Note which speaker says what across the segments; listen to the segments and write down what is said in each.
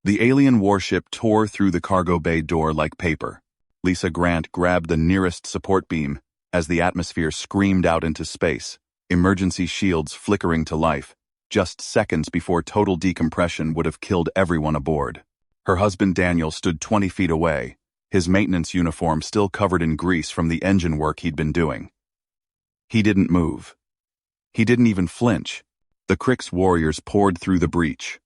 Speaker 1: The alien warship tore through the cargo bay door like paper. Lisa Grant grabbed the nearest support beam as the atmosphere screamed out into space, emergency shields flickering to life, just seconds before total decompression would have killed everyone aboard. Her husband Daniel stood 20 feet away, his maintenance uniform still covered in grease from the engine work he'd been doing. He didn't move. He didn't even flinch. The Krix warriors poured through the breach,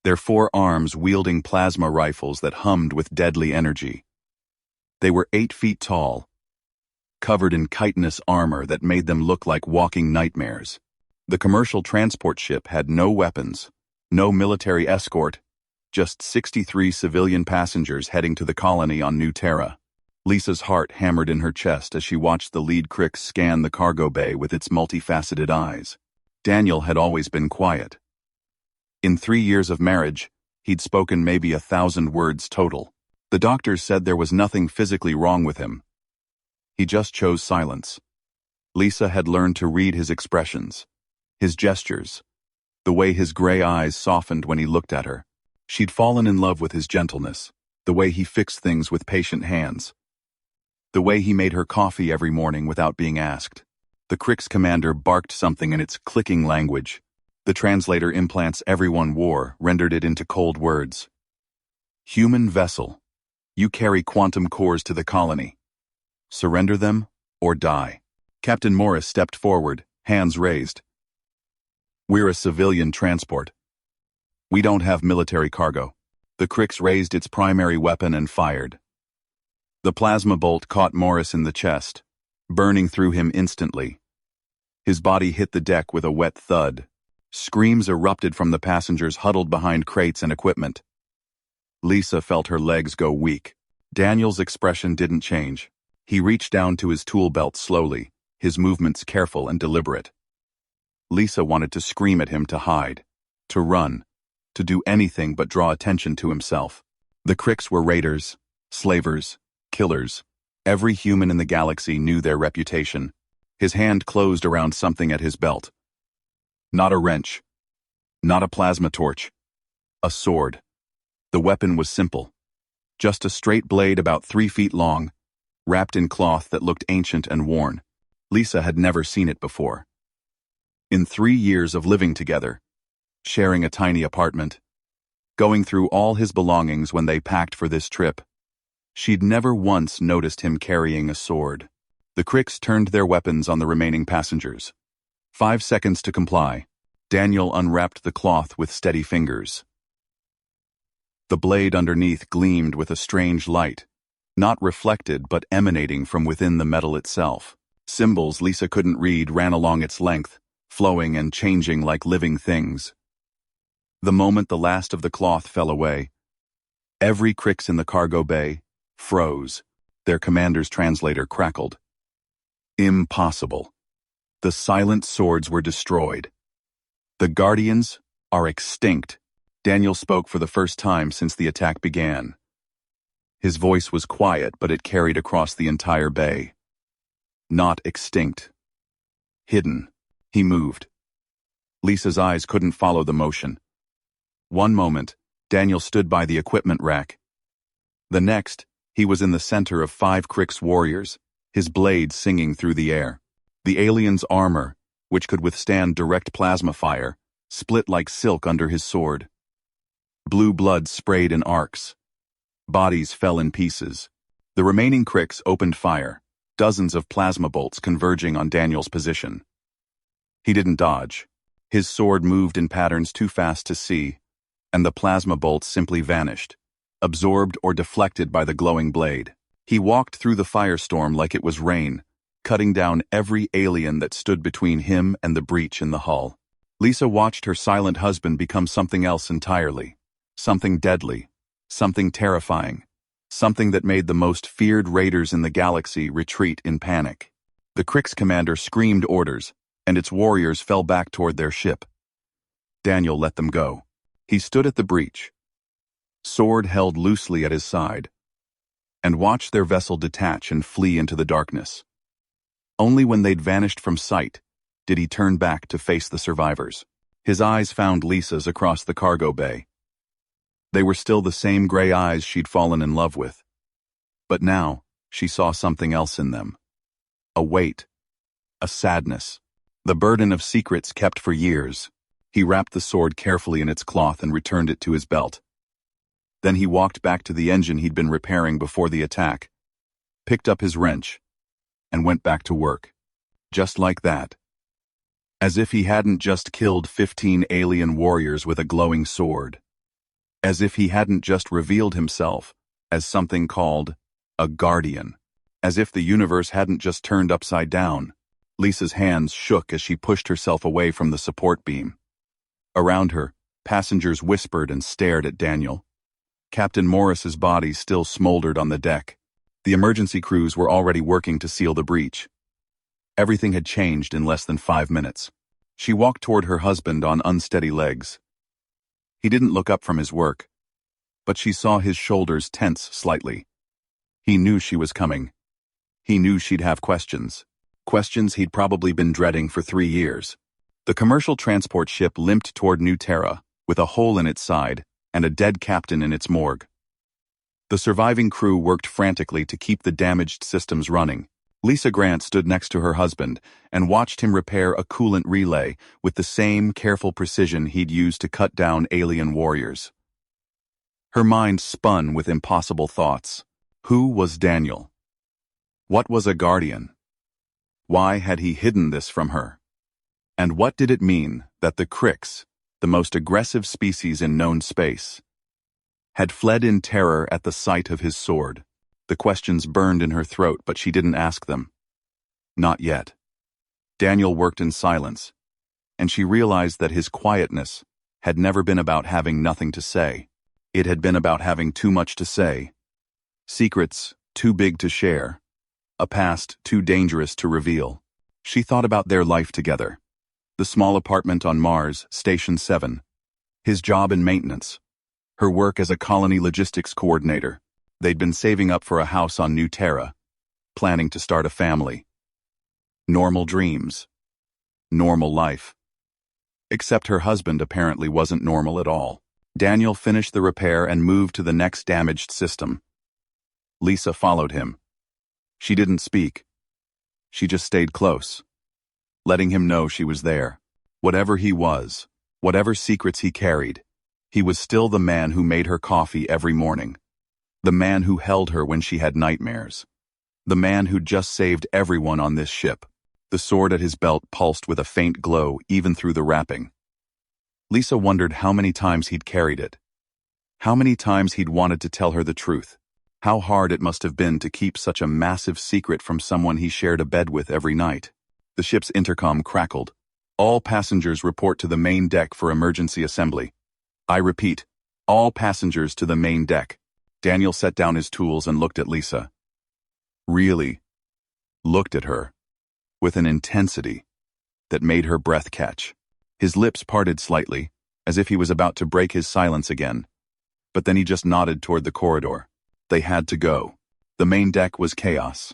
Speaker 1: their 4 arms wielding plasma rifles that hummed with deadly energy. They were 8 feet tall, covered in chitinous armor that made them look like walking nightmares. The commercial transport ship had no weapons, no military escort, just 63 civilian passengers heading to the colony on New Terra. Lisa's heart hammered in her chest as she watched the lead Krix scan the cargo bay with its multifaceted eyes. Daniel had always been quiet. In 3 years of marriage, he'd spoken maybe 1,000 words total. The doctors said there was nothing physically wrong with him. He just chose silence. Lisa had learned to read his expressions, his gestures, the way his gray eyes softened when he looked at her. She'd fallen in love with his gentleness, the way he fixed things with patient hands, the way he made her coffee every morning without being asked. The Krix commander barked something in its clicking language. The translator implants everyone wore rendered it into cold words. Human vessel. You carry quantum cores to the colony. Surrender them or die. Captain Morris stepped forward, hands raised. We're a civilian transport. We don't have military cargo. The Krix raised its primary weapon and fired. The plasma bolt caught Morris in the chest, burning through him instantly. His body hit the deck with a wet thud. Screams erupted from the passengers huddled behind crates and equipment. Lisa felt her legs go weak. Daniel's expression didn't change. He reached down to his tool belt slowly, his movements careful and deliberate. Lisa wanted to scream at him to hide, to run, to do anything but draw attention to himself. The Krix were raiders, slavers, killers. Every human in the galaxy knew their reputation. His hand closed around something at his belt. Not a wrench. Not a plasma torch. A sword. The weapon was simple. Just a straight blade about 3 feet long, wrapped in cloth that looked ancient and worn. Lisa had never seen it before. In 3 years of living together, sharing a tiny apartment, going through all his belongings when they packed for this trip, she'd never once noticed him carrying a sword. The Krix turned their weapons on the remaining passengers. 5 seconds to comply. Daniel unwrapped the cloth with steady fingers. The blade underneath gleamed with a strange light, not reflected but emanating from within the metal itself. Symbols Lisa couldn't read ran along its length, flowing and changing like living things. The moment the last of the cloth fell away, every Krix in the cargo bay froze. Their commander's translator crackled. Impossible. The silent swords were destroyed. The Guardians are extinct. Daniel spoke for the first time since the attack began. His voice was quiet, but it carried across the entire bay. Not extinct. Hidden. He moved. Lisa's eyes couldn't follow the motion. One moment, Daniel stood by the equipment rack. The next, he was in the center of 5 Krix warriors, his blade singing through the air. The alien's armor, which could withstand direct plasma fire, split like silk under his sword. Blue blood sprayed in arcs. Bodies fell in pieces. The remaining Krix opened fire, dozens of plasma bolts converging on Daniel's position. He didn't dodge. His sword moved in patterns too fast to see, and the plasma bolts simply vanished, absorbed or deflected by the glowing blade. He walked through the firestorm like it was rain, cutting down every alien that stood between him and the breach in the hull. Lisa watched her silent husband become something else entirely. Something deadly, something terrifying, something that made the most feared raiders in the galaxy retreat in panic. The Krix commander screamed orders, and its warriors fell back toward their ship. Daniel let them go. He stood at the breach, sword held loosely at his side, and watched their vessel detach and flee into the darkness. Only when they'd vanished from sight did he turn back to face the survivors. His eyes found Lisa's across the cargo bay. They were still the same gray eyes she'd fallen in love with. But now, she saw something else in them. A weight. A sadness. The burden of secrets kept for years. He wrapped the sword carefully in its cloth and returned it to his belt. Then he walked back to the engine he'd been repairing before the attack, picked up his wrench, and went back to work. Just like that. As if he hadn't just killed 15 alien warriors with a glowing sword. As if he hadn't just revealed himself as something called a guardian. As if the universe hadn't just turned upside down. Lisa's hands shook as she pushed herself away from the support beam. Around her, passengers whispered and stared at Daniel. Captain Morris's body still smoldered on the deck. The emergency crews were already working to seal the breach. Everything had changed in less than 5 minutes. She walked toward her husband on unsteady legs. He didn't look up from his work, but she saw his shoulders tense slightly. He knew she was coming. He knew she'd have questions. Questions he'd probably been dreading for 3 years. The commercial transport ship limped toward New Terra, with a hole in its side and a dead captain in its morgue. The surviving crew worked frantically to keep the damaged systems running. Lisa Grant stood next to her husband and watched him repair a coolant relay with the same careful precision he'd used to cut down alien warriors. Her mind spun with impossible thoughts. Who was Daniel? What was a guardian? Why had he hidden this from her? And what did it mean that the Krix, the most aggressive species in known space, had fled in terror at the sight of his sword? The questions burned in her throat, but she didn't ask them. Not yet. Daniel worked in silence, and she realized that his quietness had never been about having nothing to say. It had been about having too much to say. Secrets too big to share. A past too dangerous to reveal. She thought about their life together. The small apartment on Mars, Station 7. His job in maintenance. Her work as a colony logistics coordinator. They'd been saving up for a house on New Terra, planning to start a family. Normal dreams. Normal life. Except her husband apparently wasn't normal at all. Daniel finished the repair and moved to the next damaged system. Lisa followed him. She didn't speak. She just stayed close, letting him know she was there. Whatever he was, whatever secrets he carried, he was still the man who made her coffee every morning. The man who held her when she had nightmares. The man who'd just saved everyone on this ship. The sword at his belt pulsed with a faint glow even through the wrapping. Lisa wondered how many times he'd carried it. How many times he'd wanted to tell her the truth. How hard it must have been to keep such a massive secret from someone he shared a bed with every night. The ship's intercom crackled. All passengers report to the main deck for emergency assembly. I repeat, all passengers to the main deck. Daniel set down his tools and looked at Lisa. Really looked at her, with an intensity that made her breath catch. His lips parted slightly, as if he was about to break his silence again. But then he just nodded toward the corridor. They had to go. The main deck was chaos.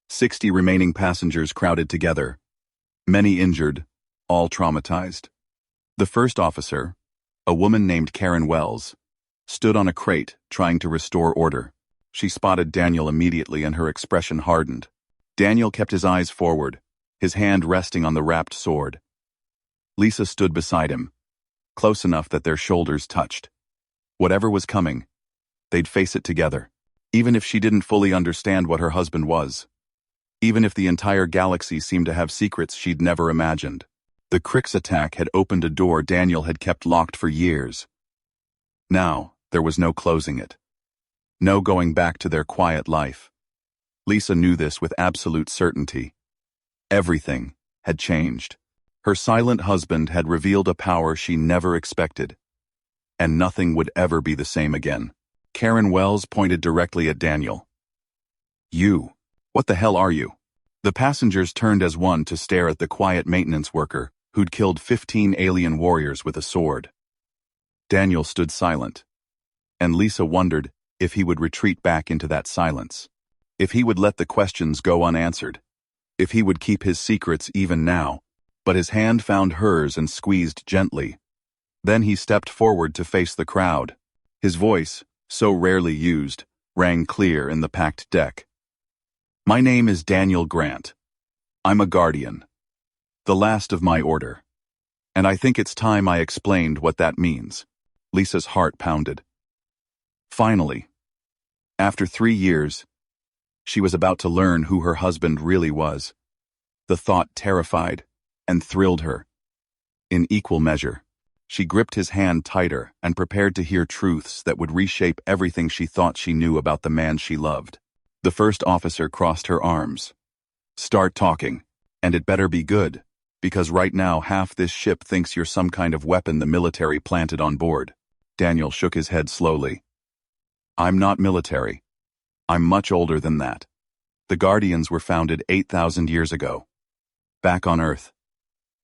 Speaker 1: 60 remaining passengers crowded together. Many injured, all traumatized. The first officer, a woman named Karen Wells, stood on a crate, trying to restore order. She spotted Daniel immediately and her expression hardened. Daniel kept his eyes forward, his hand resting on the wrapped sword. Lisa stood beside him, close enough that their shoulders touched. Whatever was coming, they'd face it together. Even if she didn't fully understand what her husband was. Even if the entire galaxy seemed to have secrets she'd never imagined. The Krix attack had opened a door Daniel had kept locked for years. Now, there was no closing it. No going back to their quiet life. Lisa knew this with absolute certainty. Everything had changed. Her silent husband had revealed a power she never expected. And nothing would ever be the same again. Karen Wells pointed directly at Daniel. You. What the hell are you? The passengers turned as one to stare at the quiet maintenance worker who'd killed 15 alien warriors with a sword. Daniel stood silent, and Lisa wondered if he would retreat back into that silence. If he would let the questions go unanswered. If he would keep his secrets even now. But his hand found hers and squeezed gently. Then he stepped forward to face the crowd. His voice, so rarely used, rang clear in the packed deck. My name is Daniel Grant. I'm a guardian. The last of my order. And I think it's time I explained what that means. Lisa's heart pounded. Finally, after 3 years, she was about to learn who her husband really was. The thought terrified and thrilled her. In equal measure, she gripped his hand tighter and prepared to hear truths that would reshape everything she thought she knew about the man she loved. The first officer crossed her arms. Start talking, and it better be good, because right now half this ship thinks you're some kind of weapon the military planted on board. Daniel shook his head slowly. I'm not military. I'm much older than that. The Guardians were founded 8,000 years ago. Back on Earth.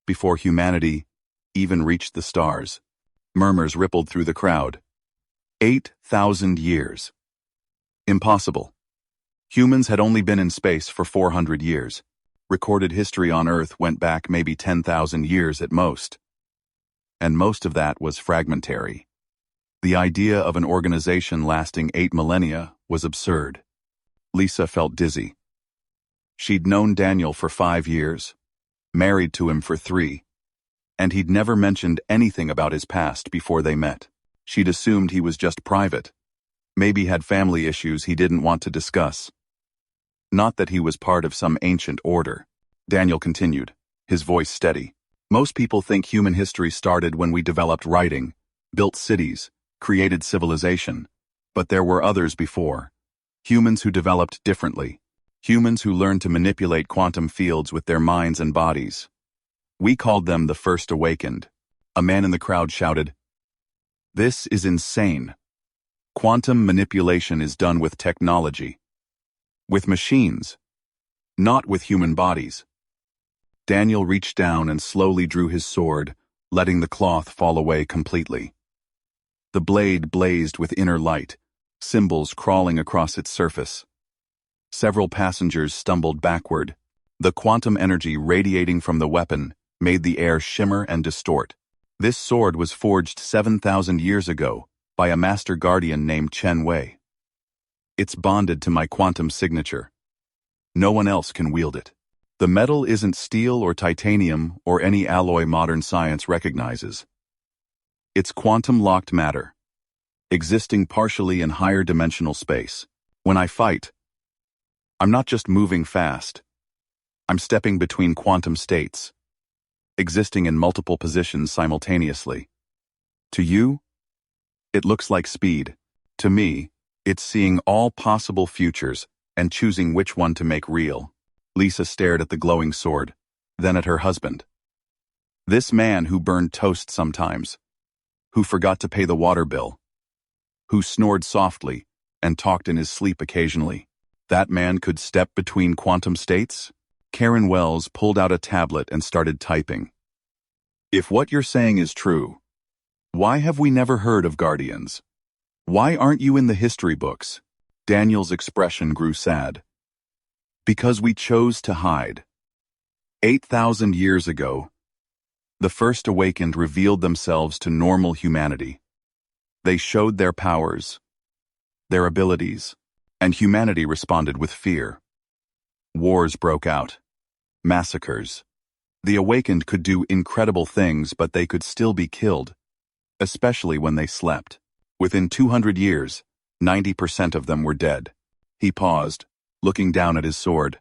Speaker 1: Before humanity even reached the stars. Murmurs rippled through the crowd. 8,000 years. Impossible. Humans had only been in space for 400 years. Recorded history on Earth went back maybe 10,000 years at most. And most of that was fragmentary. The idea of an organization lasting 8 millennia was absurd. Lisa felt dizzy. She'd known Daniel for 5 years, married to him for 3, and he'd never mentioned anything about his past before they met. She'd assumed he was just private. Maybe had family issues he didn't want to discuss. Not that he was part of some ancient order. Daniel continued, his voice steady. Most people think human history started when we developed writing, built cities, created civilization. But there were others before. Humans who developed differently. Humans who learned to manipulate quantum fields with their minds and bodies. We called them the First Awakened. A man in the crowd shouted, "This is insane. Quantum manipulation is done with technology. With machines. Not with human bodies." Daniel reached down and slowly drew his sword, letting the cloth fall away completely. The blade blazed with inner light, symbols crawling across its surface. Several passengers stumbled backward. The quantum energy radiating from the weapon made the air shimmer and distort. This sword was forged 7,000 years ago by a master guardian named Chen Wei. It's bonded to my quantum signature. No one else can wield it. The metal isn't steel or titanium or any alloy modern science recognizes. It's quantum-locked matter, existing partially in higher dimensional space. When I fight, I'm not just moving fast. I'm stepping between quantum states, existing in multiple positions simultaneously. To you, it looks like speed. To me, it's seeing all possible futures and choosing which one to make real. Lisa stared at the glowing sword, then at her husband. This man who burned toast sometimes, who forgot to pay the water bill, who snored softly and talked in his sleep occasionally. That man could step between quantum states? Karen Wells pulled out a tablet and started typing. If what you're saying is true, why have we never heard of Guardians? Why aren't you in the history books? Daniel's expression grew sad. Because we chose to hide. 8,000 years ago, the First Awakened revealed themselves to normal humanity. They showed their powers, their abilities, and humanity responded with fear. Wars broke out. Massacres. The Awakened could do incredible things, but they could still be killed, especially when they slept. Within 200 years, 90% of them were dead. He paused, looking down at his sword.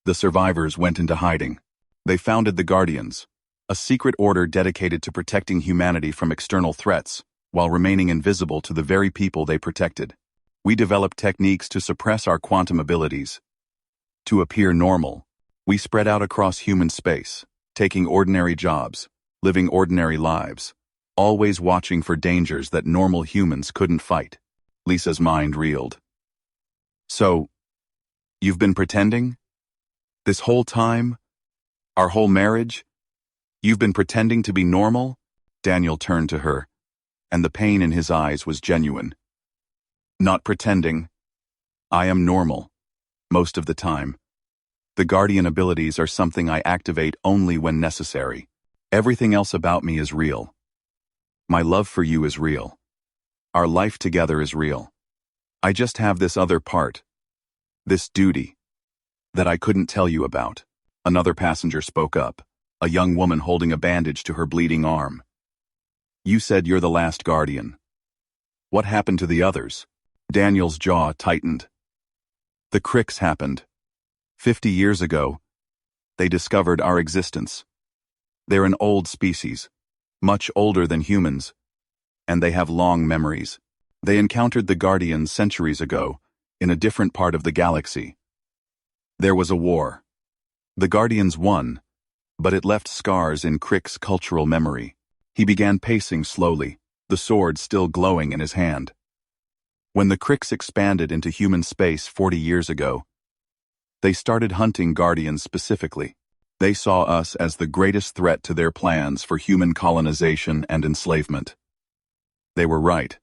Speaker 1: The survivors went into hiding. They founded the Guardians, a secret order dedicated to protecting humanity from external threats, while remaining invisible to the very people they protected. We developed techniques to suppress our quantum abilities. To appear normal, we spread out across human space, taking ordinary jobs, living ordinary lives, always watching for dangers that normal humans couldn't fight. Lisa's mind reeled. So, you've been pretending? This whole time? Our whole marriage? You've been pretending to be normal? Daniel turned to her, and the pain in his eyes was genuine. Not pretending. I am normal. Most of the time. The guardian abilities are something I activate only when necessary. Everything else about me is real. My love for you is real. Our life together is real. I just have this other part, this duty, that I couldn't tell you about. Another passenger spoke up, a young woman holding a bandage to her bleeding arm. You said you're the last guardian. What happened to the others? Daniel's jaw tightened. The Cricks happened. 50 years ago, they discovered our existence. They're an old species, much older than humans, and they have long memories. They encountered the Guardians centuries ago, in a different part of the galaxy. There was a war. The Guardians won, but it left scars in Crick's cultural memory. He began pacing slowly, the sword still glowing in his hand. When the Cricks expanded into human space 40 years ago, they started hunting Guardians specifically. They saw us as the greatest threat to their plans for human colonization and enslavement. They were right.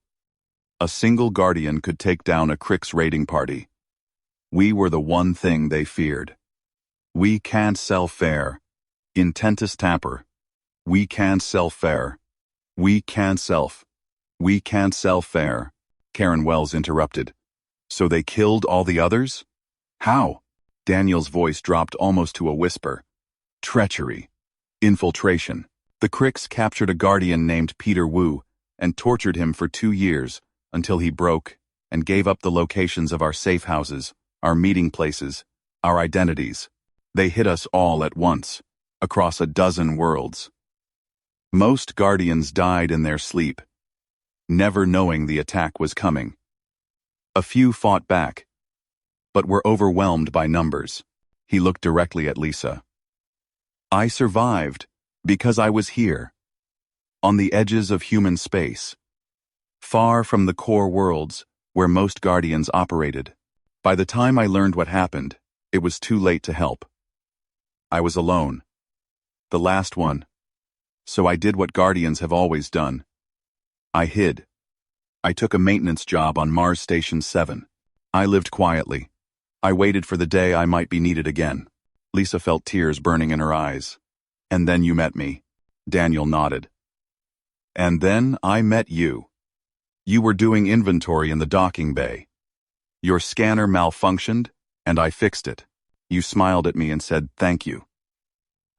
Speaker 1: A single Guardian could take down a Cricks raiding party. We were the one thing they feared. We can't sell fair. Intentus tapper. We can't sell fair. We can't sell fair. Karen Wells interrupted. So they killed all the others? How? Daniel's voice dropped almost to a whisper. Treachery. Infiltration. The Cricks captured a Guardian named Peter Wu and tortured him for 2 years until he broke and gave up the locations of our safe houses, our meeting places, our identities. They hit us all at once, across a dozen worlds. Most Guardians died in their sleep, never knowing the attack was coming. A few fought back, but were overwhelmed by numbers. He looked directly at Lisa. I survived because I was here, on the edges of human space, far from the core worlds where most Guardians operated. By the time I learned what happened, it was too late to help. I was alone, the last one, so I did what Guardians have always done. I hid. I took a maintenance job on Mars Station 7. I lived quietly. I waited for the day I might be needed again. Lisa felt tears burning in her eyes. And then you met me. Daniel nodded. And then I met you. You were doing inventory in the docking bay. Your scanner malfunctioned, and I fixed it. You smiled at me and said thank you.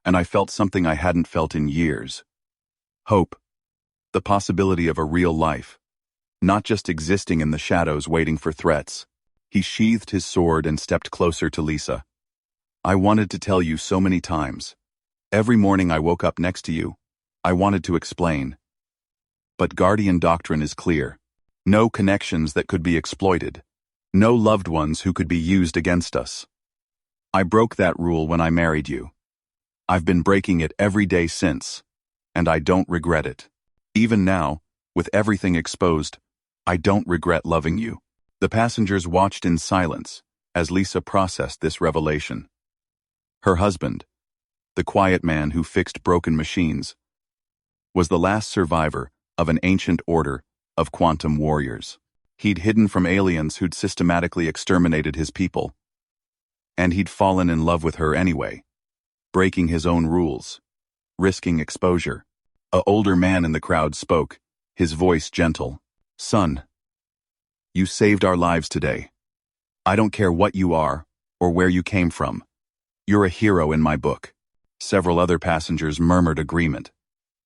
Speaker 1: And I felt something I hadn't felt in years. Hope. The possibility of a real life. Not just existing in the shadows waiting for threats. He sheathed his sword and stepped closer to Lisa. I wanted to tell you so many times. Every morning I woke up next to you. I wanted to explain. But Guardian doctrine is clear. No connections that could be exploited. No loved ones who could be used against us. I broke that rule when I married you. I've been breaking it every day since, and I don't regret it. Even now, with everything exposed, I don't regret loving you. The passengers watched in silence as Lisa processed this revelation. Her husband, the quiet man who fixed broken machines, was the last survivor of an ancient order of quantum warriors. He'd hidden from aliens who'd systematically exterminated his people. And he'd fallen in love with her anyway, breaking his own rules, risking exposure. An older man in the crowd spoke, his voice gentle. Son, you saved our lives today. I don't care what you are or where you came from. You're a hero in my book. Several other passengers murmured agreement.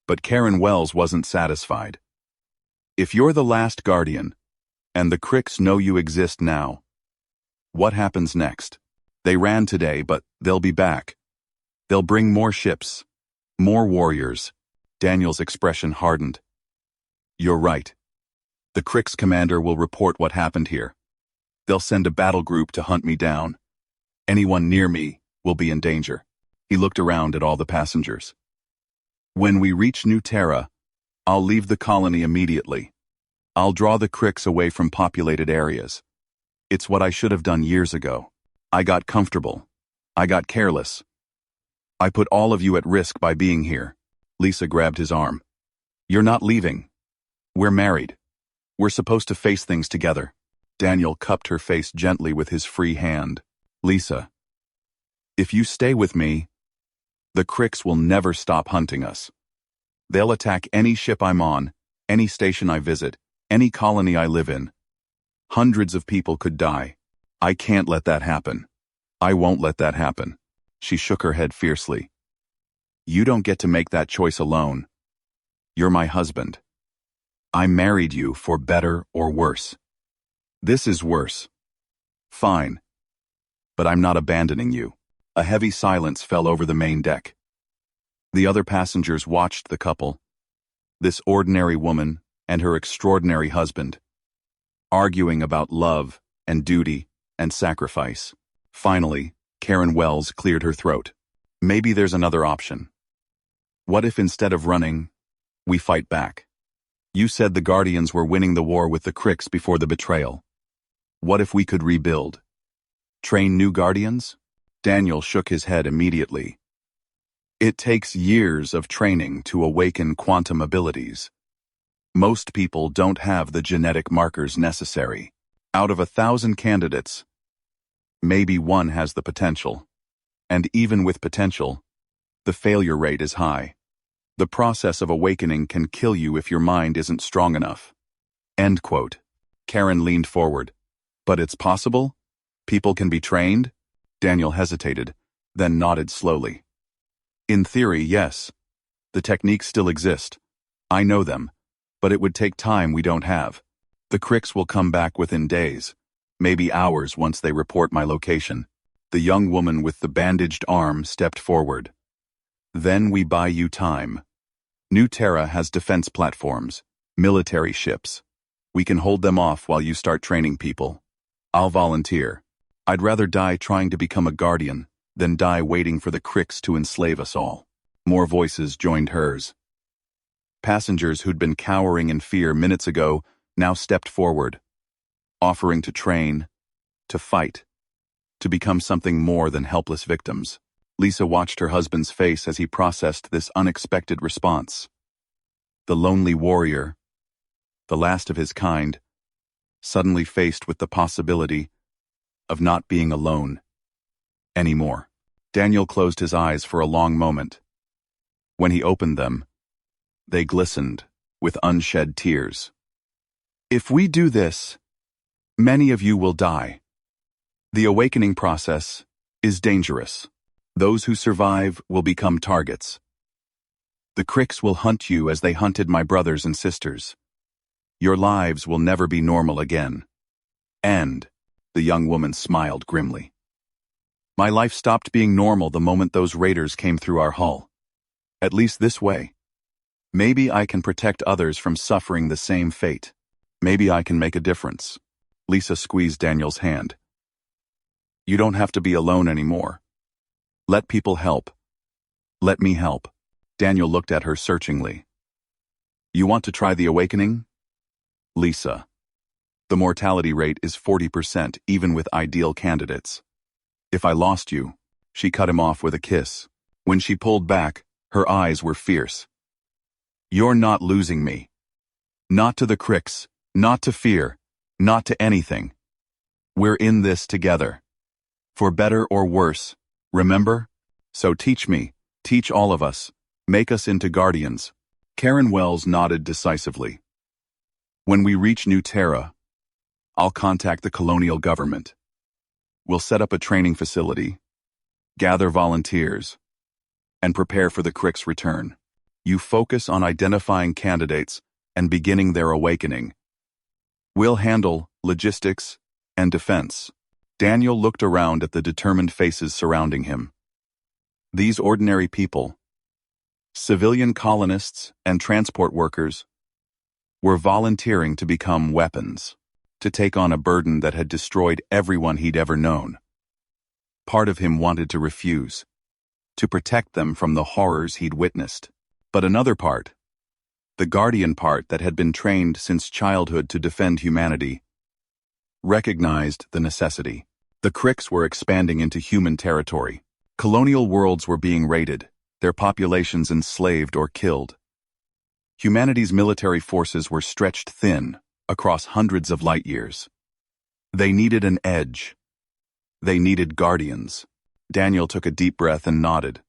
Speaker 1: But Karen Wells wasn't satisfied. If you're the last Guardian, and the Cricks know you exist now, what happens next? They ran today, but they'll be back. They'll bring more ships, more warriors. Daniel's expression hardened. You're right. The Cricks commander will report what happened here. They'll send a battle group to hunt me down. Anyone near me will be in danger. He looked around at all the passengers. When we reach New Terra, I'll leave the colony immediately. I'll draw the Cricks away from populated areas. It's what I should have done years ago. I got comfortable. I got careless. I put all of you at risk by being here. Lisa grabbed his arm. You're not leaving. We're married. We're supposed to face things together. Daniel cupped her face gently with his free hand. Lisa, if you stay with me, the Cricks will never stop hunting us. They'll attack any ship I'm on, any station I visit, Any colony I live in, hundreds of people could die. I can't let that happen. I won't let that happen. She shook her head fiercely. You don't get to make that choice alone. You're my husband. I married you for better or worse. This is worse. Fine. But I'm not abandoning you. A heavy silence fell over the main deck. The other passengers watched the couple, this ordinary woman and her extraordinary husband, arguing about love and duty and sacrifice. Finally, Karen Wells cleared her throat. Maybe there's another option. What if instead of running, we fight back? You said the Guardians were winning the war with the Cricks before the betrayal. What if we could rebuild? Train new Guardians? Daniel shook his head immediately. It takes years of training to awaken quantum abilities. Most people don't have the genetic markers necessary. Out of 1,000 candidates, maybe one has the potential. And even with potential, the failure rate is high. The process of awakening can kill you if your mind isn't strong enough. End quote. Karen leaned forward. But it's possible? People can be trained? Daniel hesitated, then nodded slowly. In theory, yes. The techniques still exist. I know them, but it would take time we don't have. The Cricks will come back within days, maybe hours once they report my location. The young woman with the bandaged arm stepped forward. Then we buy you time. New Terra has defense platforms, military ships. We can hold them off while you start training people. I'll volunteer. I'd rather die trying to become a guardian than die waiting for the Cricks to enslave us all. More voices joined hers. Passengers who'd been cowering in fear minutes ago now stepped forward, offering to train, to fight, to become something more than helpless victims. Lisa watched her husband's face as he processed this unexpected response. The lonely warrior, the last of his kind, suddenly faced with the possibility of not being alone anymore. Daniel closed his eyes for a long moment. When he opened them, they glistened with unshed tears. If we do this, many of you will die. The awakening process is dangerous. Those who survive will become targets. The Cricks will hunt you as they hunted my brothers and sisters. Your lives will never be normal again. And, the young woman smiled grimly. My life stopped being normal the moment those raiders came through our hull. At least this way. Maybe I can protect others from suffering the same fate. Maybe I can make a difference. Lisa squeezed Daniel's hand. You don't have to be alone anymore. Let people help. Let me help. Daniel looked at her searchingly. You want to try the awakening? Lisa. The mortality rate is 40% even with ideal candidates. If I lost you, she cut him off with a kiss. When she pulled back, her eyes were fierce. You're not losing me. Not to the Cricks, not to fear, not to anything. We're in this together. For better or worse, remember? So teach me, teach all of us, make us into guardians. Karen Wells nodded decisively. When we reach New Terra, I'll contact the colonial government. We'll set up a training facility, gather volunteers, and prepare for the Cricks' return. You focus on identifying candidates and beginning their awakening. We'll handle logistics and defense. Daniel looked around at the determined faces surrounding him. These ordinary people, civilian colonists and transport workers, were volunteering to become weapons, to take on a burden that had destroyed everyone he'd ever known. Part of him wanted to refuse, to protect them from the horrors he'd witnessed. But another part, the guardian part that had been trained since childhood to defend humanity, recognized the necessity. The Cricks were expanding into human territory. Colonial worlds were being raided, their populations enslaved or killed. Humanity's military forces were stretched thin across hundreds of light years. They needed an edge. They needed guardians. Daniel took a deep breath and nodded.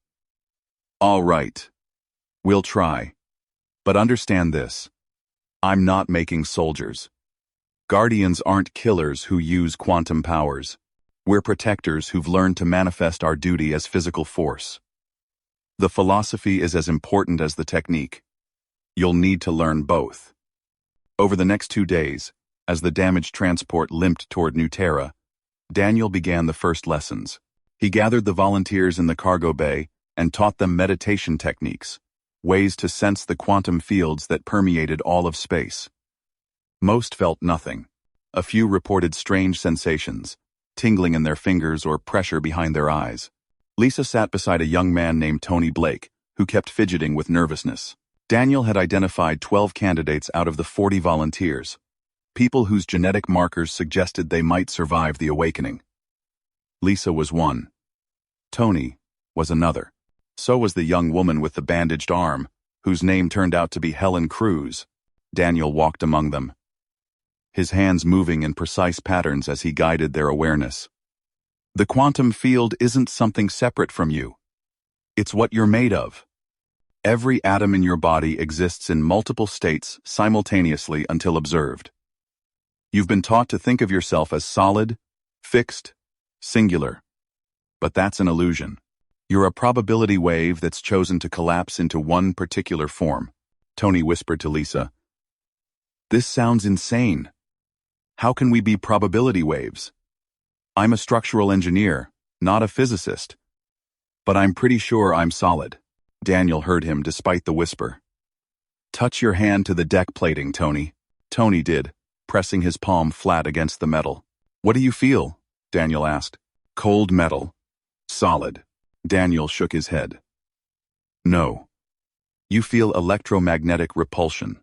Speaker 1: All right. We'll try. But understand this. I'm not making soldiers. Guardians aren't killers who use quantum powers. We're protectors who've learned to manifest our duty as physical force. The philosophy is as important as the technique. You'll need to learn both. Over the next 2 days, as the damaged transport limped toward New Terra, Daniel began the first lessons. He gathered the volunteers in the cargo bay and taught them meditation techniques, ways to sense the quantum fields that permeated all of space. Most felt nothing. A few reported strange sensations, tingling in their fingers or pressure behind their eyes. Lisa sat beside a young man named Tony Blake, who kept fidgeting with nervousness. Daniel had identified 12 candidates out of the 40 volunteers, people whose genetic markers suggested they might survive the awakening. Lisa was one. Tony was another. So was the young woman with the bandaged arm, whose name turned out to be Helen Cruz. Daniel walked among them, his hands moving in precise patterns as he guided their awareness. The quantum field isn't something separate from you. It's what you're made of. Every atom in your body exists in multiple states simultaneously until observed. You've been taught to think of yourself as solid, fixed, singular. But that's an illusion. You're a probability wave that's chosen to collapse into one particular form. Tony whispered to Lisa. This sounds insane. How can we be probability waves? I'm a structural engineer, not a physicist. But I'm pretty sure I'm solid. Daniel heard him despite the whisper. Touch your hand to the deck plating, Tony. Tony did, pressing his palm flat against the metal. What do you feel? Daniel asked. Cold metal. Solid. Daniel shook his head. No. You feel electromagnetic repulsion.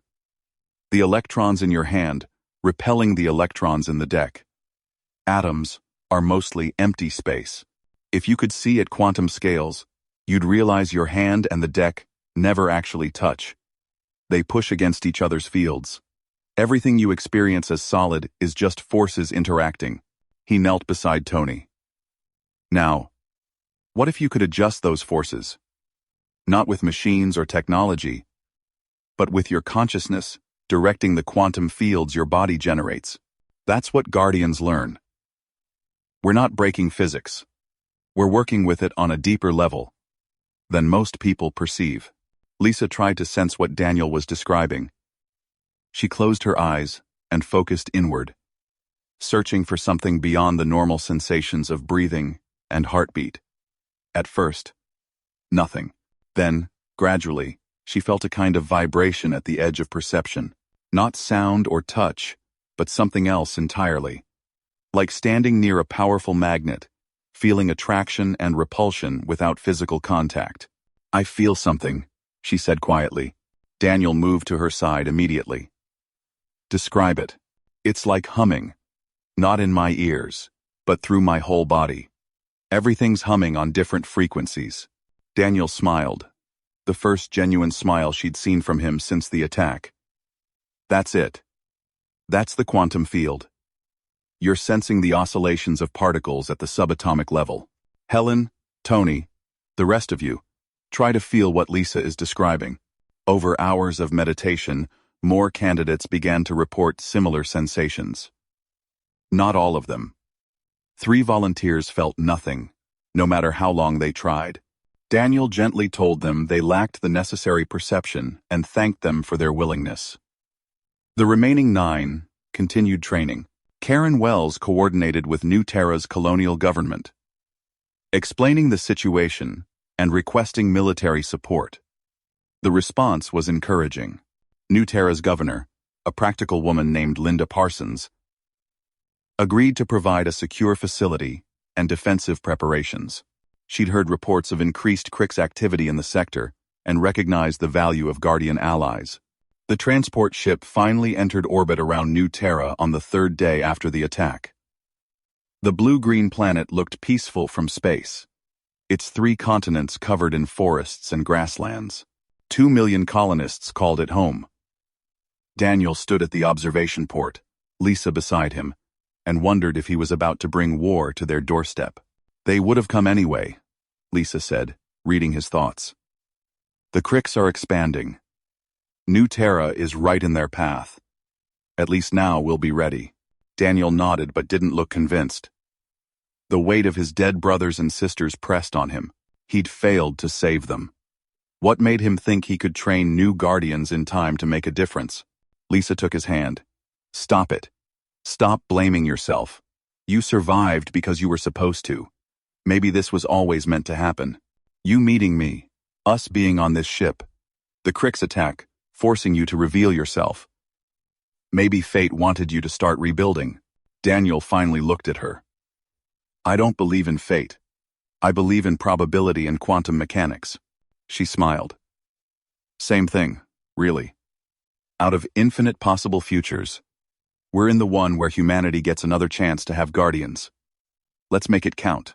Speaker 1: The electrons in your hand repelling the electrons in the deck. Atoms are mostly empty space. If you could see at quantum scales, you'd realize your hand and the deck never actually touch. They push against each other's fields. Everything you experience as solid is just forces interacting. He knelt beside Tony. Now, what if you could adjust those forces? Not with machines or technology, but with your consciousness directing the quantum fields your body generates. That's what Guardians learn. We're not breaking physics. We're working with it on a deeper level than most people perceive. Lisa tried to sense what Daniel was describing. She closed her eyes and focused inward, searching for something beyond the normal sensations of breathing and heartbeat. At first, nothing. Then, gradually, she felt a kind of vibration at the edge of perception. Not sound or touch, but something else entirely. Like standing near a powerful magnet, feeling attraction and repulsion without physical contact. I feel something, she said quietly. Daniel moved to her side immediately. Describe it. It's like humming. Not in my ears, but through my whole body. Everything's humming on different frequencies. Daniel smiled. The first genuine smile she'd seen from him since the attack. That's it. That's the quantum field. You're sensing the oscillations of particles at the subatomic level. Helen, Tony, the rest of you, try to feel what Lisa is describing. Over hours of meditation, more candidates began to report similar sensations. Not all of them. 3 volunteers felt nothing, no matter how long they tried. Daniel gently told them they lacked the necessary perception and thanked them for their willingness. The remaining 9 continued training. Karen Wells coordinated with New Terra's colonial government, explaining the situation and requesting military support. The response was encouraging. New Terra's governor, a practical woman named Linda Parsons, agreed to provide a secure facility and defensive preparations. She'd heard reports of increased Crix activity in the sector and recognized the value of Guardian allies. The transport ship finally entered orbit around New Terra on the 3rd day after the attack. The blue-green planet looked peaceful from space, its 3 continents covered in forests and grasslands. 2 million colonists called it home. Daniel stood at the observation port, Lisa beside him, and wondered if he was about to bring war to their doorstep. They would have come anyway, Lisa said, reading his thoughts. The Crix are expanding. New Terra is right in their path. At least now we'll be ready. Daniel nodded but didn't look convinced. The weight of his dead brothers and sisters pressed on him. He'd failed to save them. What made him think he could train new guardians in time to make a difference? Lisa took his hand. Stop it. Stop blaming yourself. You survived because you were supposed to. Maybe this was always meant to happen. You meeting me. Us being on this ship. The Krix attack, forcing you to reveal yourself. Maybe fate wanted you to start rebuilding. Daniel finally looked at her. I don't believe in fate. I believe in probability and quantum mechanics. She smiled. Same thing, really. Out of infinite possible futures, we're in the one where humanity gets another chance to have guardians. Let's make it count.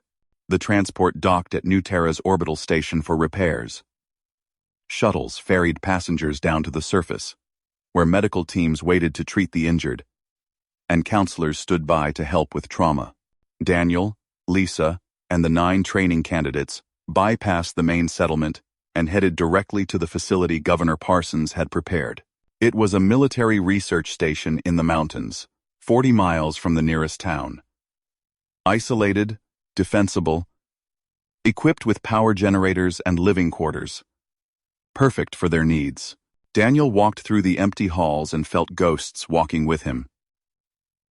Speaker 1: The transport docked at New Terra's orbital station for repairs. Shuttles ferried passengers down to the surface, where medical teams waited to treat the injured, and counselors stood by to help with trauma. Daniel, Lisa, and the 9 training candidates bypassed the main settlement and headed directly to the facility Governor Parsons had prepared. It was a military research station in the mountains, 40 miles from the nearest town. Isolated, defensible, equipped with power generators and living quarters. Perfect for their needs. Daniel walked through the empty halls and felt ghosts walking with him.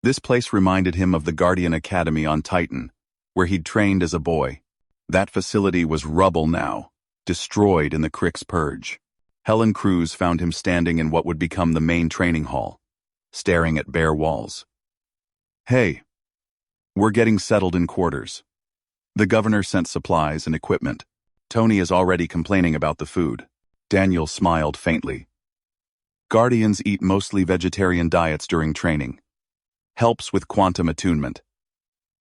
Speaker 1: This place reminded him of the Guardian Academy on Titan, where he'd trained as a boy. That facility was rubble now, destroyed in the Krix purge. Helen Cruz found him standing in what would become the main training hall, staring at bare walls. Hey, we're getting settled in quarters. The governor sent supplies and equipment. Tony is already complaining about the food. Daniel smiled faintly. Guardians eat mostly vegetarian diets during training. Helps with quantum attunement.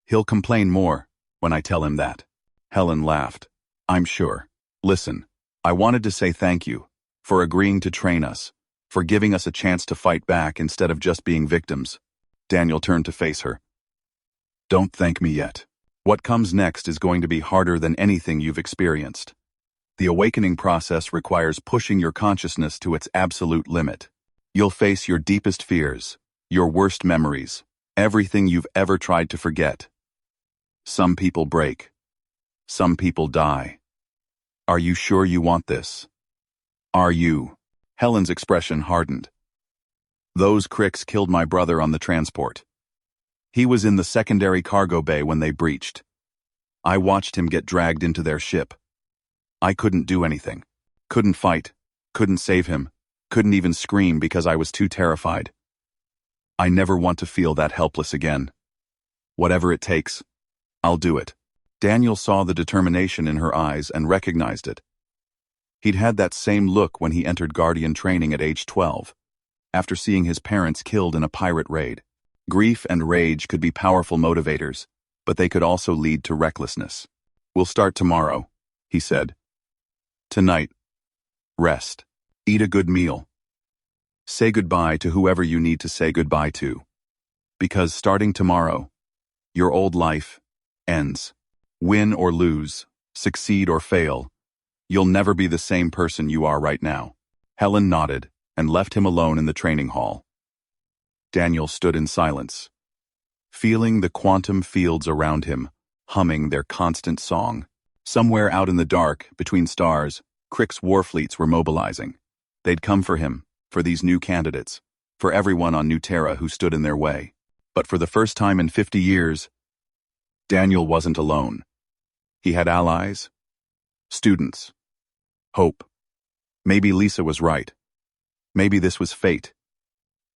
Speaker 1: He'll complain more when I tell him that. Helen laughed. I'm sure. Listen, I wanted to say thank you for agreeing to train us, for giving us a chance to fight back instead of just being victims. Daniel turned to face her. Don't thank me yet. What comes next is going to be harder than anything you've experienced. The awakening process requires pushing your consciousness to its absolute limit. You'll face your deepest fears, your worst memories, everything you've ever tried to forget. Some people break. Some people die. Are you sure you want this? Are you? Helen's expression hardened. Those Krix killed my brother on the transport. He was in the secondary cargo bay when they breached. I watched him get dragged into their ship. I couldn't do anything. Couldn't fight. Couldn't save him. Couldn't even scream because I was too terrified. I never want to feel that helpless again. Whatever it takes, I'll do it. Daniel saw the determination in her eyes and recognized it. He'd had that same look when he entered Guardian training at age 12, after seeing his parents killed in a pirate raid. Grief and rage could be powerful motivators, but they could also lead to recklessness. We'll start tomorrow, he said. Tonight, rest. Eat a good meal. Say goodbye to whoever you need to say goodbye to. Because starting tomorrow, your old life ends. Win or lose, succeed or fail, you'll never be the same person you are right now. Helen nodded and left him alone in the training hall. Daniel stood in silence, feeling the quantum fields around him, humming their constant song. Somewhere out in the dark, between stars, Krix war fleets were mobilizing. They'd come for him, for these new candidates, for everyone on New Terra who stood in their way. But for the first time in 50 years, Daniel wasn't alone. He had allies, students, hope. Maybe Lisa was right. Maybe this was fate,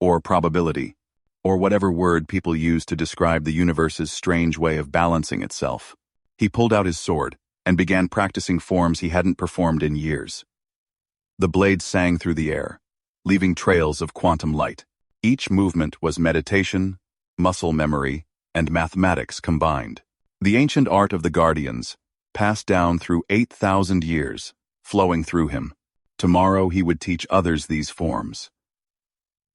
Speaker 1: or probability, or whatever word people use to describe the universe's strange way of balancing itself. He pulled out his sword and began practicing forms he hadn't performed in years. The blade sang through the air, leaving trails of quantum light. Each movement was meditation, muscle memory, and mathematics combined. The ancient art of the Guardians, passed down through 8,000 years, flowing through him. Tomorrow he would teach others these forms.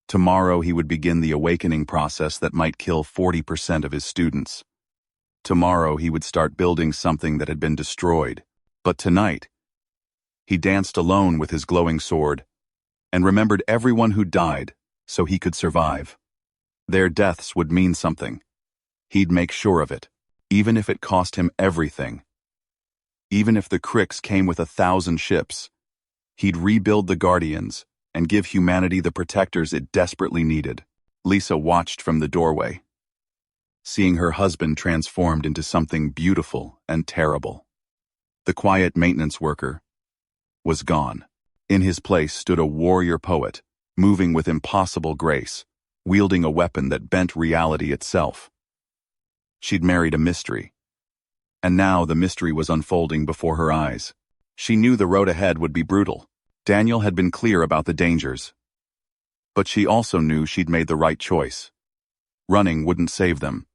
Speaker 1: Tomorrow he would begin the awakening process that might kill 40% of his students. Tomorrow he would start building something that had been destroyed. But tonight, he danced alone with his glowing sword, and remembered everyone who died so he could survive. Their deaths would mean something. He'd make sure of it, even if it cost him everything. Even if the Crix came with 1,000 ships, he'd rebuild the Guardians and give humanity the protectors it desperately needed. Lisa watched from the doorway, seeing her husband transformed into something beautiful and terrible. The quiet maintenance worker was gone. In his place stood a warrior poet, moving with impossible grace, wielding a weapon that bent reality itself. She'd married a mystery, and now the mystery was unfolding before her eyes. She knew the road ahead would be brutal. Daniel had been clear about the dangers. But she also knew she'd made the right choice. Running wouldn't save them.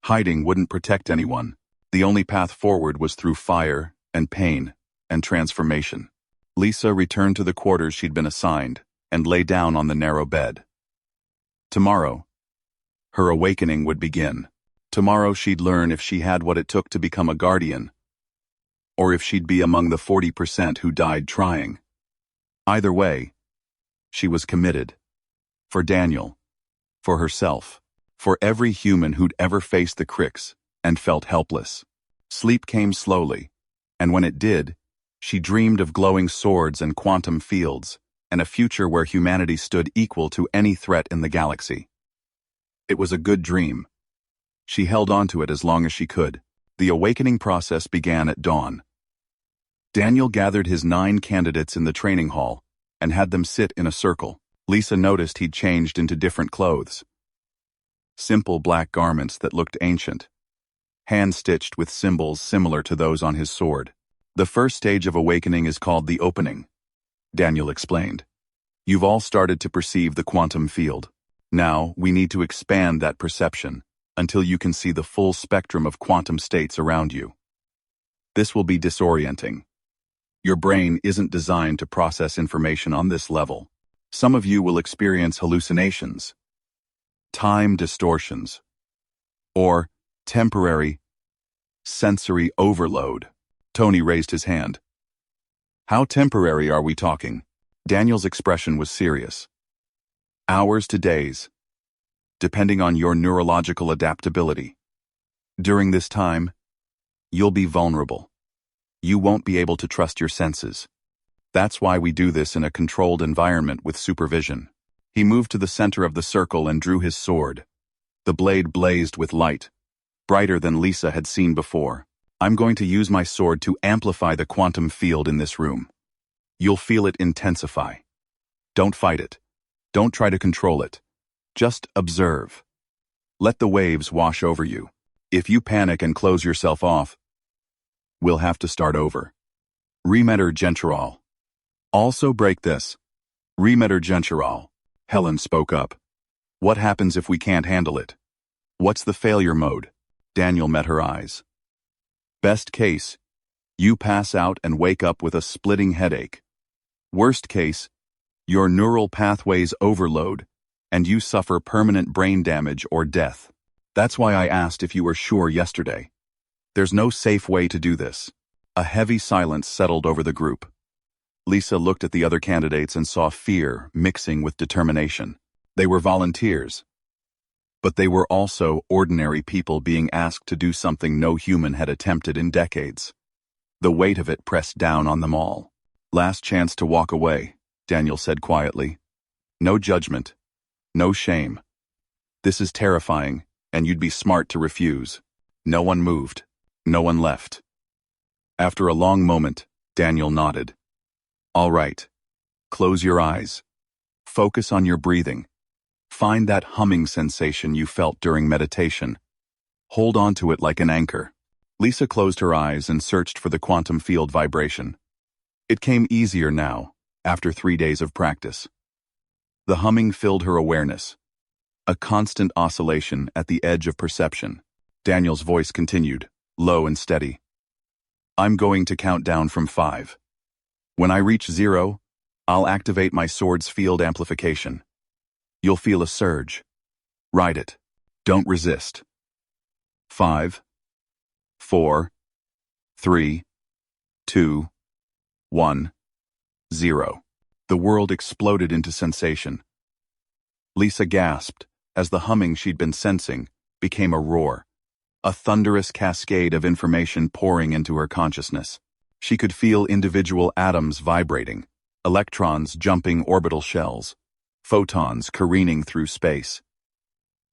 Speaker 1: Hiding wouldn't protect anyone. The only path forward was through fire and pain and transformation. Lisa returned to the quarters she'd been assigned and lay down on the narrow bed. Tomorrow, her awakening would begin. Tomorrow she'd learn if she had what it took to become a guardian, or if she'd be among the 40% who died trying. Either way, she was committed. For Daniel, for herself, for every human who'd ever faced the Crix and felt helpless. Sleep came slowly, and when it did, she dreamed of glowing swords and quantum fields, and a future where humanity stood equal to any threat in the galaxy. It was a good dream. She held on to it as long as she could. The awakening process began at dawn. Daniel gathered his 9 candidates in the training hall and had them sit in a circle. Lisa noticed he'd changed into different clothes. Simple black garments that looked ancient, hand-stitched with symbols similar to those on his sword. The first stage of awakening is called the opening, Daniel explained. You've all started to perceive the quantum field. Now, we need to expand that perception until you can see the full spectrum of quantum states around you. This will be disorienting. Your brain isn't designed to process information on this level. Some of you will experience hallucinations, time distortions, or temporary sensory overload. Tony raised his hand. How temporary are we talking? Daniel's expression was serious. Hours to days, depending on your neurological adaptability. During this time, you'll be vulnerable. You won't be able to trust your senses. That's why we do this in a controlled environment with supervision. He moved to the center of the circle and drew his sword. The blade blazed with light, brighter than Lisa had seen before. I'm going to use my sword to amplify the quantum field in this room. You'll feel it intensify. Don't fight it. Don't try to control it. Just observe. Let the waves wash over you. If you panic and close yourself off, we'll have to start over. Remeter Gentural. Also break this. Remeter Gentural. Helen spoke up. What happens if we can't handle it? What's the failure mode? Daniel met her eyes. Best case, you pass out and wake up with a splitting headache. Worst case, your neural pathways overload and you suffer permanent brain damage or death. That's why I asked if you were sure yesterday. There's no safe way to do this. A heavy silence settled over the group. Lisa looked at the other candidates and saw fear mixing with determination. They were volunteers. But they were also ordinary people being asked to do something no human had attempted in decades. The weight of it pressed down on them all. Last chance to walk away, Daniel said quietly. No judgment. No shame. This is terrifying, and you'd be smart to refuse. No one moved. No one left. After a long moment, Daniel nodded. All right. Close your eyes. Focus on your breathing. Find that humming sensation you felt during meditation. Hold on to it like an anchor. Lisa closed her eyes and searched for the quantum field vibration. It came easier now, after 3 days of practice. The humming filled her awareness, a constant oscillation at the edge of perception. Daniel's voice continued, low and steady. I'm going to count down from 5. When I reach 0, I'll activate my sword's field amplification. You'll feel a surge. Ride it. Don't resist. 5, 4, 3, 2, 1, 0. The world exploded into sensation. Lisa gasped as the humming she'd been sensing became a roar, a thunderous cascade of information pouring into her consciousness. She could feel individual atoms vibrating, electrons jumping orbital shells, photons careening through space.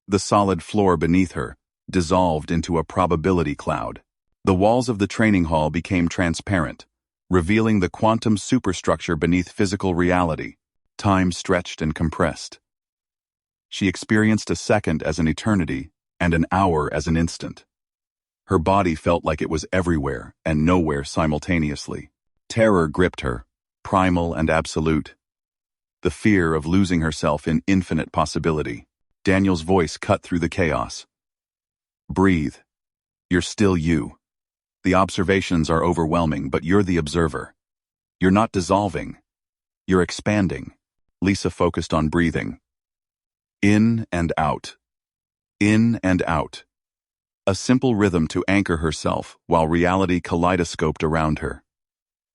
Speaker 1: The solid floor beneath her dissolved into a probability cloud. The walls of the training hall became transparent, revealing the quantum superstructure beneath physical reality. Time stretched and compressed. She experienced a second as an eternity and an hour as an instant. Her body felt like it was everywhere and nowhere simultaneously. Terror gripped her, primal and absolute. The fear of losing herself in infinite possibility. Daniel's voice cut through the chaos. Breathe. You're still you. The observations are overwhelming, but you're the observer. You're not dissolving. You're expanding. Lisa focused on breathing. In and out. In and out. A simple rhythm to anchor herself while reality kaleidoscoped around her.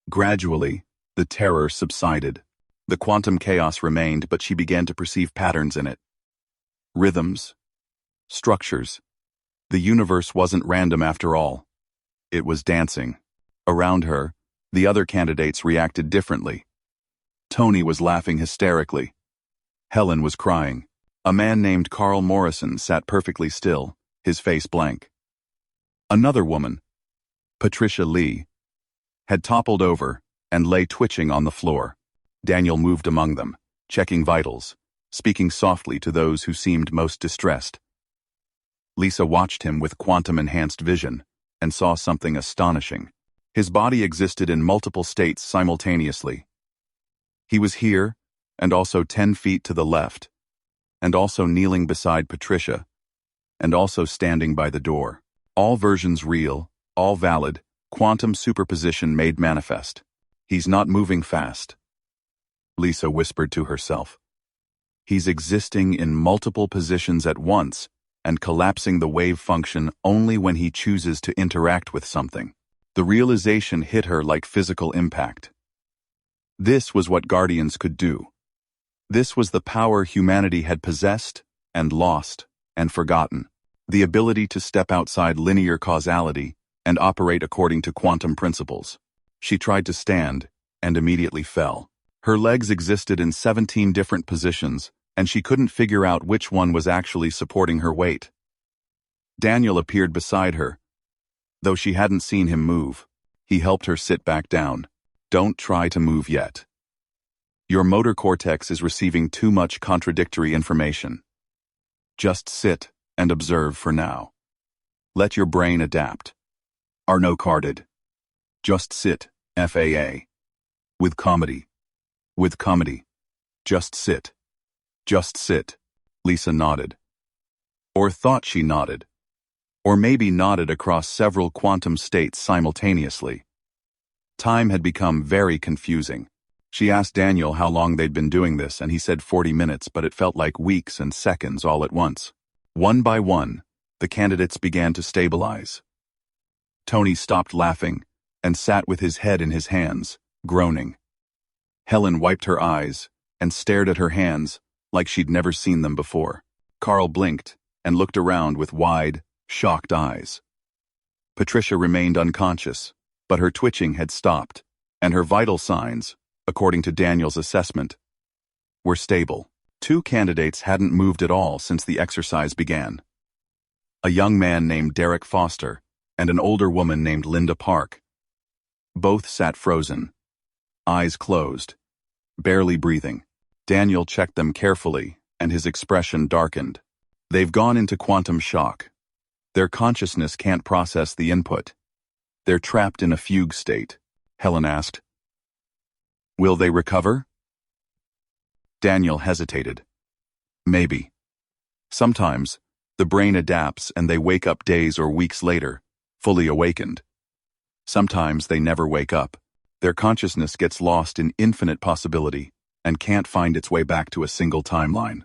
Speaker 1: Gradually, the terror subsided. The quantum chaos remained, but she began to perceive patterns in it. Rhythms. Structures. The universe wasn't random after all. It was dancing. Around her, the other candidates reacted differently. Tony was laughing hysterically. Helen was crying. A man named Carl Morrison sat perfectly still, his face blank. Another woman, Patricia Lee, had toppled over and lay twitching on the floor. Daniel moved among them, checking vitals, speaking softly to those who seemed most distressed. Lisa watched him with quantum-enhanced vision and saw something astonishing. His body existed in multiple states simultaneously. He was here, and also 10 feet to the left, and also kneeling beside Patricia, and also standing by the door. All versions real, all valid, quantum superposition made manifest. He's not moving fast. Lisa whispered to herself. He's existing in multiple positions at once and collapsing the wave function only when he chooses to interact with something. The realization hit her like physical impact. This was what Guardians could do. This was the power humanity had possessed and lost and forgotten. The ability to step outside linear causality and operate according to quantum principles. She tried to stand and immediately fell. Her legs existed in 17 different positions, and she couldn't figure out which one was actually supporting her weight. Daniel appeared beside her. Though she hadn't seen him move, he helped her sit back down. Don't try to move yet. Your motor cortex is receiving too much contradictory information. Just sit and observe for now. Let your brain adapt. Arno carded. Just sit, FAA. With comedy. With comedy. Just sit. Just sit. Lisa nodded. Or thought she nodded. Or maybe nodded across several quantum states simultaneously. Time had become very confusing. She asked Daniel how long they'd been doing this, and he said 40 minutes, but it felt like weeks and seconds all at once. One by one, the candidates began to stabilize. Tony stopped laughing and sat with his head in his hands, groaning. Helen wiped her eyes and stared at her hands like she'd never seen them before. Carl blinked and looked around with wide, shocked eyes. Patricia remained unconscious, but her twitching had stopped, and her vital signs, according to Daniel's assessment, were stable. 2 candidates hadn't moved at all since the exercise began. A young man named Derek Foster and an older woman named Linda Park. Both sat frozen, eyes closed, barely breathing. Daniel checked them carefully, and his expression darkened. They've gone into quantum shock. Their consciousness can't process the input. They're trapped in a fugue state, Helen asked. Will they recover? Daniel hesitated. Maybe. Sometimes, the brain adapts and they wake up days or weeks later, fully awakened. Sometimes they never wake up. Their consciousness gets lost in infinite possibility and can't find its way back to a single timeline.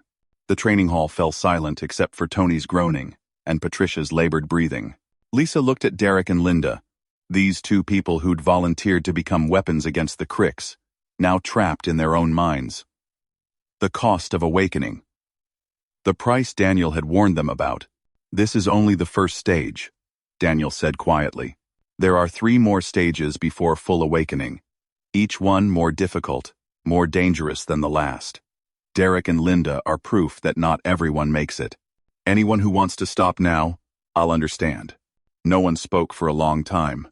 Speaker 1: The training hall fell silent except for Tony's groaning and Patricia's labored breathing. Lisa looked at Derek and Linda, these 2 people who'd volunteered to become weapons against the Cricks, now trapped in their own minds. The cost of awakening. The price Daniel had warned them about. This is only the first stage, Daniel said quietly. There are 3 more stages before full awakening, each one more difficult, more dangerous than the last. Derek and Linda are proof that not everyone makes it. Anyone who wants to stop now, I'll understand. No one spoke for a long time.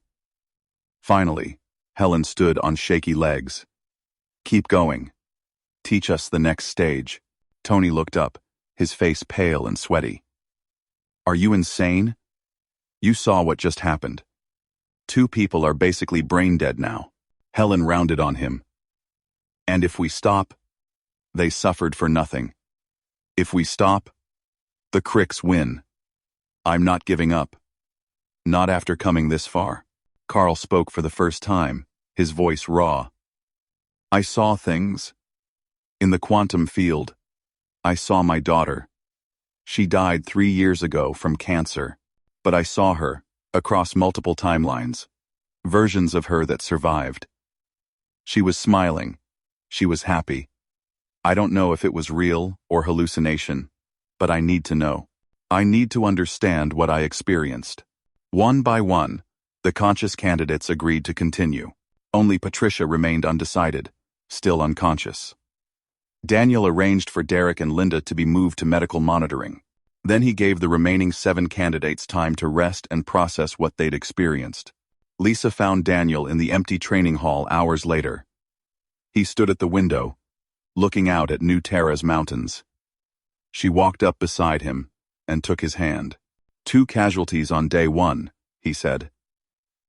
Speaker 1: Finally, Helen stood on shaky legs. Keep going. Teach us the next stage. Tony looked up, his face pale and sweaty. Are you insane? You saw what just happened. 2 people are basically brain dead now. Helen rounded on him. And if we stop, they suffered for nothing. If we stop, the Cricks win. I'm not giving up. Not after coming this far. Carl spoke for the first time, his voice raw. I saw things. In the quantum field, I saw my daughter. She died 3 years ago from cancer, but I saw her, across multiple timelines, versions of her that survived. She was smiling. She was happy. I don't know if it was real or hallucination, but I need to know. I need to understand what I experienced. One by one, the conscious candidates agreed to continue. Only Patricia remained undecided, still unconscious. Daniel arranged for Derek and Linda to be moved to medical monitoring. Then he gave the remaining 7 candidates time to rest and process what they'd experienced. Lisa found Daniel in the empty training hall hours later. He stood at the window, looking out at New Terra's mountains. She walked up beside him and took his hand. 2 casualties on day 1, he said.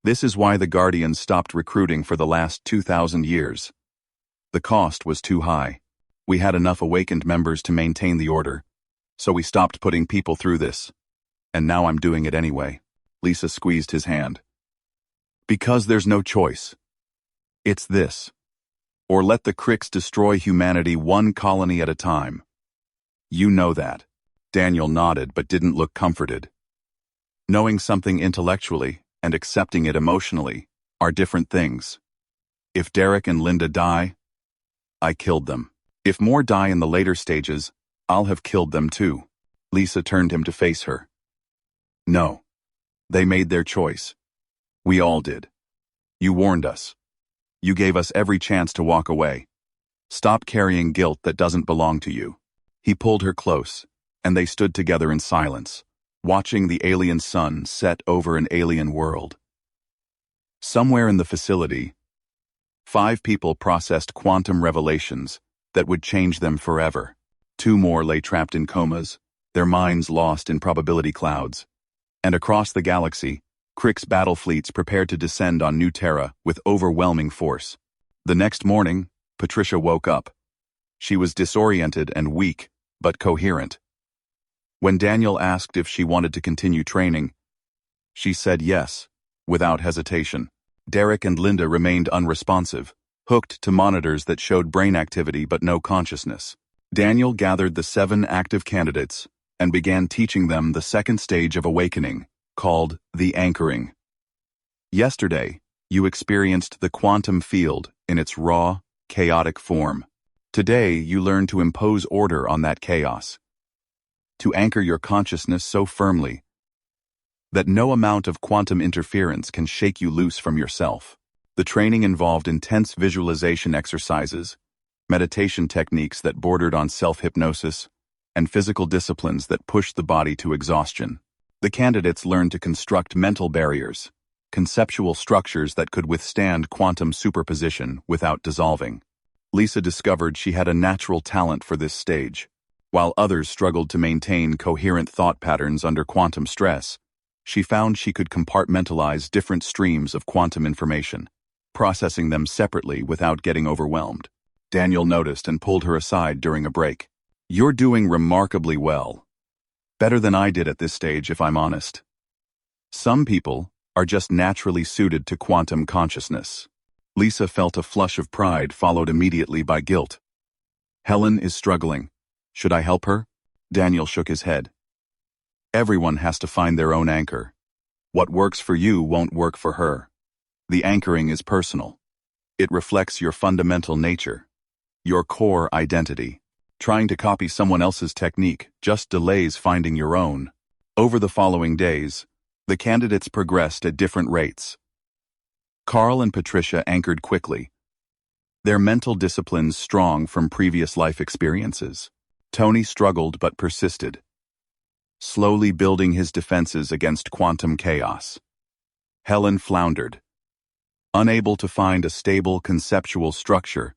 Speaker 1: This is why the Guardians stopped recruiting for the last 2,000 years. The cost was too high. We had enough awakened members to maintain the order, so we stopped putting people through this. And now I'm doing it anyway. Lisa squeezed his hand. Because there's no choice. It's this. Or let the Cricks destroy humanity one colony at a time. You know that. Daniel nodded but didn't look comforted. Knowing something intellectually and accepting it emotionally are different things. If Derek and Linda die, I killed them. If more die in the later stages, I'll have killed them too. Lisa turned him to face her. No. They made their choice. We all did. You warned us. You gave us every chance to walk away. Stop carrying guilt that doesn't belong to you. He pulled her close, and they stood together in silence, watching the alien sun set over an alien world. Somewhere in the facility, 5 people processed quantum revelations that would change them forever. 2 more lay trapped in comas, their minds lost in probability clouds. And across the galaxy, Cricks battle fleets prepared to descend on New Terra with overwhelming force. The next morning, Patricia woke up. She was disoriented and weak, but coherent. When Daniel asked if she wanted to continue training, she said yes, without hesitation. Derek and Linda remained unresponsive, hooked to monitors that showed brain activity but no consciousness. Daniel gathered the 7 active candidates and began teaching them the second stage of awakening, called the anchoring. Yesterday, you experienced the quantum field in its raw, chaotic form. Today, you learn to impose order on that chaos, to anchor your consciousness so firmly that no amount of quantum interference can shake you loose from yourself. The training involved intense visualization exercises, meditation techniques that bordered on self-hypnosis, and physical disciplines that pushed the body to exhaustion. The candidates learned to construct mental barriers, conceptual structures that could withstand quantum superposition without dissolving. Lisa discovered she had a natural talent for this stage. While others struggled to maintain coherent thought patterns under quantum stress, she found she could compartmentalize different streams of quantum information, processing them separately without getting overwhelmed. Daniel noticed and pulled her aside during a break. You're doing remarkably well. Better than I did at this stage, if I'm honest. Some people are just naturally suited to quantum consciousness. Lisa felt a flush of pride followed immediately by guilt. Helen is struggling. Should I help her? Daniel shook his head. Everyone has to find their own anchor. What works for you won't work for her. The anchoring is personal. It reflects your fundamental nature, your core identity. Trying to copy someone else's technique just delays finding your own. Over the following days, the candidates progressed at different rates. Carl and Patricia anchored quickly, their mental disciplines strong from previous life experiences. Tony struggled but persisted, slowly building his defenses against quantum chaos. Helen floundered, unable to find a stable conceptual structure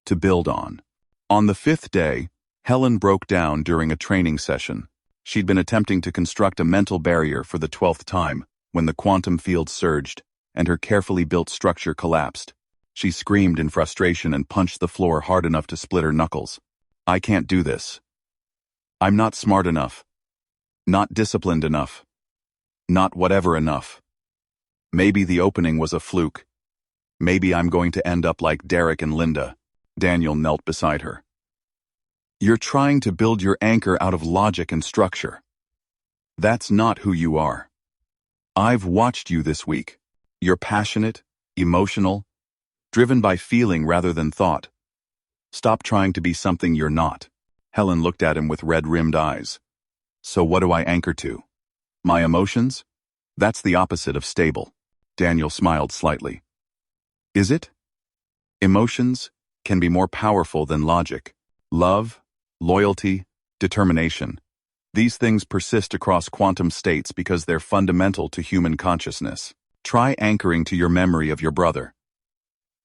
Speaker 1: to build on. On the 5th day, Helen broke down during a training session. She'd been attempting to construct a mental barrier for the 12th time when the quantum field surged and her carefully built structure collapsed. She screamed in frustration and punched the floor hard enough to split her knuckles. "I can't do this. I'm not smart enough. Not disciplined enough. Not whatever enough. Maybe the opening was a fluke. Maybe I'm going to end up like Derek and Linda." Daniel knelt beside her. "You're trying to build your anchor out of logic and structure. That's not who you are. I've watched you this week. You're passionate, emotional, driven by feeling rather than thought. Stop trying to be something you're not." Helen looked at him with red-rimmed eyes. "So what do I anchor to? My emotions? That's the opposite of stable." Daniel smiled slightly. "Is it? Emotions can be more powerful than logic. Love, loyalty, determination. These things persist across quantum states because they're fundamental to human consciousness. Try anchoring to your memory of your brother.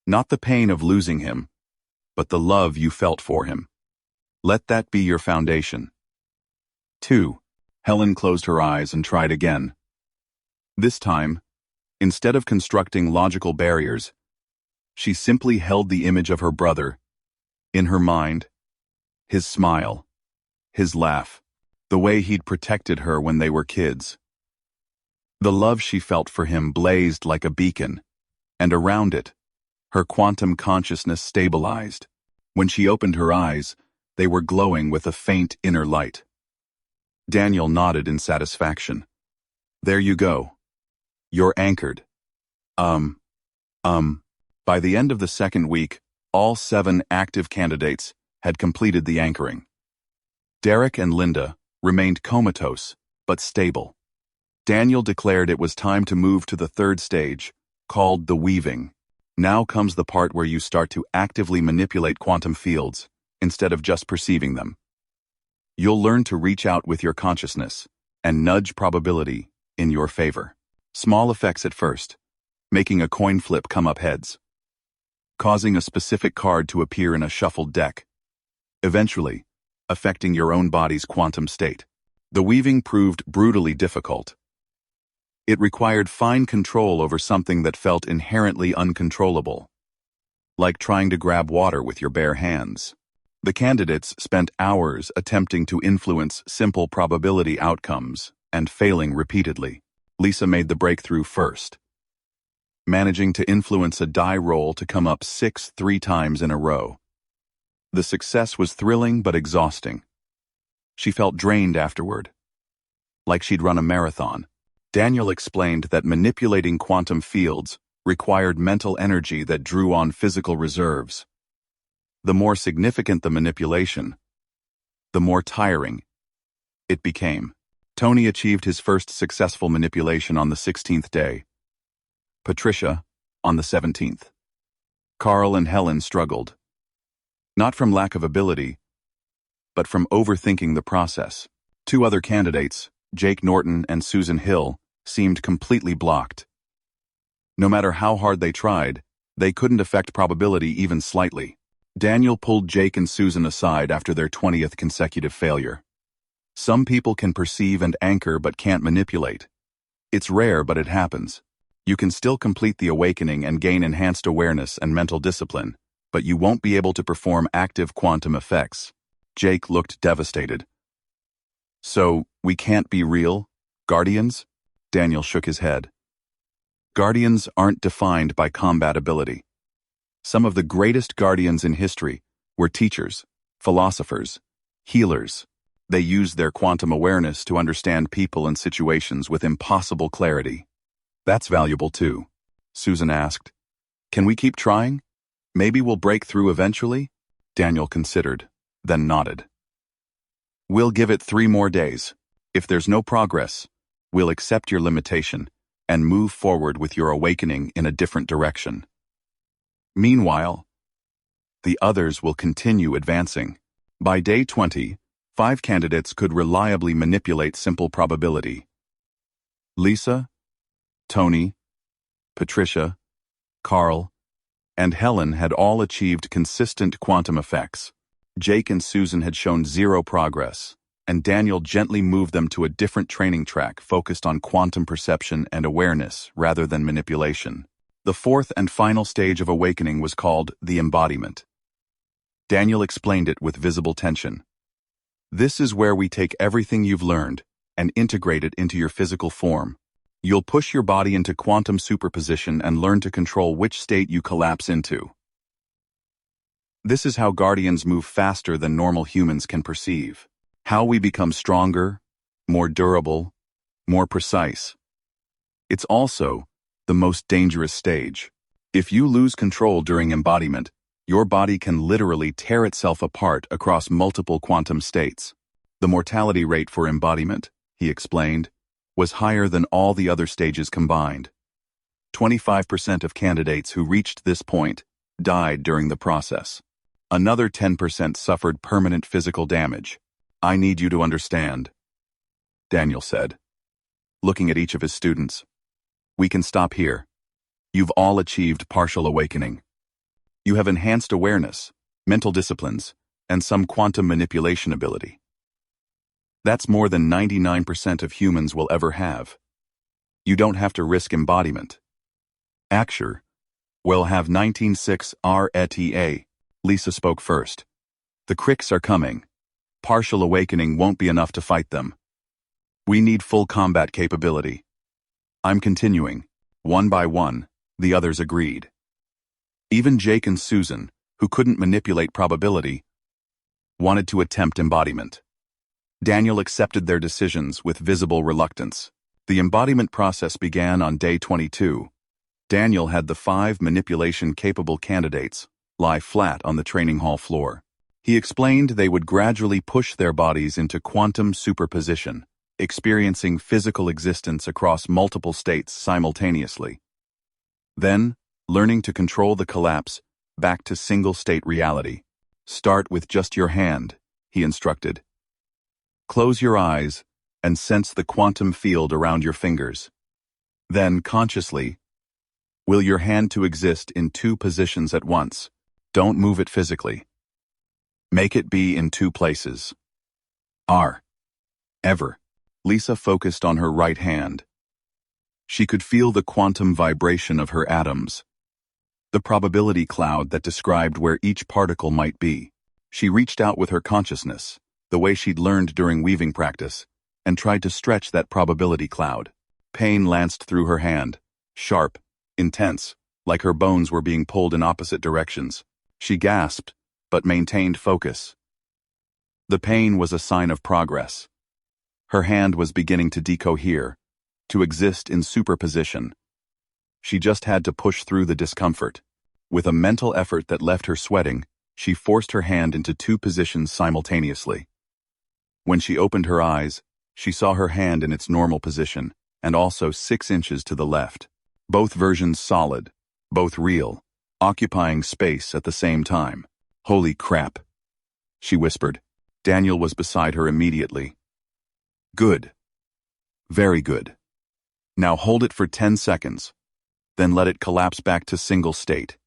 Speaker 1: Not the pain of losing him, but the love you felt for him. Let that be your foundation." 2. Helen closed her eyes and tried again. This time, instead of constructing logical barriers, she simply held the image of her brother in her mind. His smile, his laugh, the way he'd protected her when they were kids. The love she felt for him blazed like a beacon, and around it, her quantum consciousness stabilized. When she opened her eyes, they were glowing with a faint inner light. Daniel nodded in satisfaction. "There you go. You're anchored." By the end of the 2nd week, all 7 active candidates had completed the anchoring. Derek and Linda remained comatose, but stable. Daniel declared it was time to move to the 3rd stage, called the weaving. Now comes the part where you start to actively manipulate quantum fields, instead of just perceiving them. You'll learn to reach out with your consciousness, and nudge probability in your favor. Small effects at first, making a coin flip come up heads, causing a specific card to appear in a shuffled deck, eventually affecting your own body's quantum state. The weaving proved brutally difficult. It required fine control over something that felt inherently uncontrollable, like trying to grab water with your bare hands. The candidates spent hours attempting to influence simple probability outcomes and failing repeatedly. Lisa made the breakthrough first, managing to influence a die roll to come up 3 times in a row. The success was thrilling but exhausting. She felt drained afterward, like she'd run a marathon. Daniel explained that manipulating quantum fields required mental energy that drew on physical reserves. The more significant the manipulation, the more tiring it became. Tony achieved his first successful manipulation on the 16th day. Patricia, on the 17th. Carl and Helen struggled, not from lack of ability, but from overthinking the process. 2 other candidates, Jake Norton and Susan Hill, seemed completely blocked. No matter how hard they tried, they couldn't affect probability even slightly. Daniel pulled Jake and Susan aside after their 20th consecutive failure. "Some people can perceive and anchor but can't manipulate. It's rare, but it happens. You can still complete the awakening and gain enhanced awareness and mental discipline, but you won't be able to perform active quantum effects." Jake looked devastated. "So, we can't be real guardians?" Daniel shook his head. Guardians aren't defined by combat ability. Some of the greatest guardians in history were teachers, philosophers, healers. They used their quantum awareness to understand people and situations with impossible clarity. "That's valuable too," Susan asked. Can we keep trying? Maybe we'll break through eventually? Daniel considered, then nodded. We'll give it 3 more days. If there's no progress, we'll accept your limitation and move forward with your awakening in a different direction. Meanwhile, the others will continue advancing. By day 20, 5 candidates could reliably manipulate simple probability. Lisa, Tony, Patricia, Carl, and Helen had all achieved consistent quantum effects. Jake and Susan had shown 0 progress, and Daniel gently moved them to a different training track focused on quantum perception and awareness rather than manipulation. The 4th and final stage of awakening was called the embodiment. Daniel explained it with visible tension. This is where we take everything you've learned and integrate it into your physical form. You'll push your body into quantum superposition and learn to control which state you collapse into. This is how Guardians move faster than normal humans can perceive. How we become stronger, more durable, more precise. It's also the most dangerous stage. If you lose control during embodiment, your body can literally tear itself apart across multiple quantum states. The mortality rate for embodiment, he explained, was higher than all the other stages combined. 25% of candidates who reached this point died during the process. Another 10% suffered permanent physical damage. I need you to understand, Daniel said, looking at each of his students. We can stop here. You've all achieved partial awakening. You have enhanced awareness, mental disciplines, and some quantum manipulation ability. That's more than 99% of humans will ever have. You don't have to risk embodiment. Axure will have 19.6 RETA. Lisa spoke first. The cricks are coming. Partial awakening won't be enough to fight them. We need full combat capability. I'm continuing. One by one, the others agreed. Even Jake and Susan, who couldn't manipulate probability, wanted to attempt embodiment. Daniel accepted their decisions with visible reluctance. The embodiment process began on day 22. Daniel had the 5 manipulation-capable candidates lie flat on the training hall floor. He explained they would gradually push their bodies into quantum superposition, experiencing physical existence across multiple states simultaneously. Then, learning to control the collapse back to single-state reality. Start with just your hand, he instructed. Close your eyes and sense the quantum field around your fingers. Then, consciously, will your hand to exist in 2 positions at once. Don't move it physically. Make it be in 2 places. Ever. Lisa focused on her right hand. She could feel the quantum vibration of her atoms, the probability cloud that described where each particle might be. She reached out with her consciousness, the way she'd learned during weaving practice, and tried to stretch that probability cloud. Pain lanced through her hand, sharp, intense, like her bones were being pulled in opposite directions. She gasped, but maintained focus. The pain was a sign of progress. Her hand was beginning to decohere, to exist in superposition. She just had to push through the discomfort. With a mental effort that left her sweating, she forced her hand into 2 positions simultaneously. When she opened her eyes, she saw her hand in its normal position, and also 6 inches to the left. Both versions solid, both real, occupying space at the same time. Holy crap, she whispered. Daniel was beside her immediately. Good. Very good. Now hold it for 10 seconds, then let it collapse back to single state.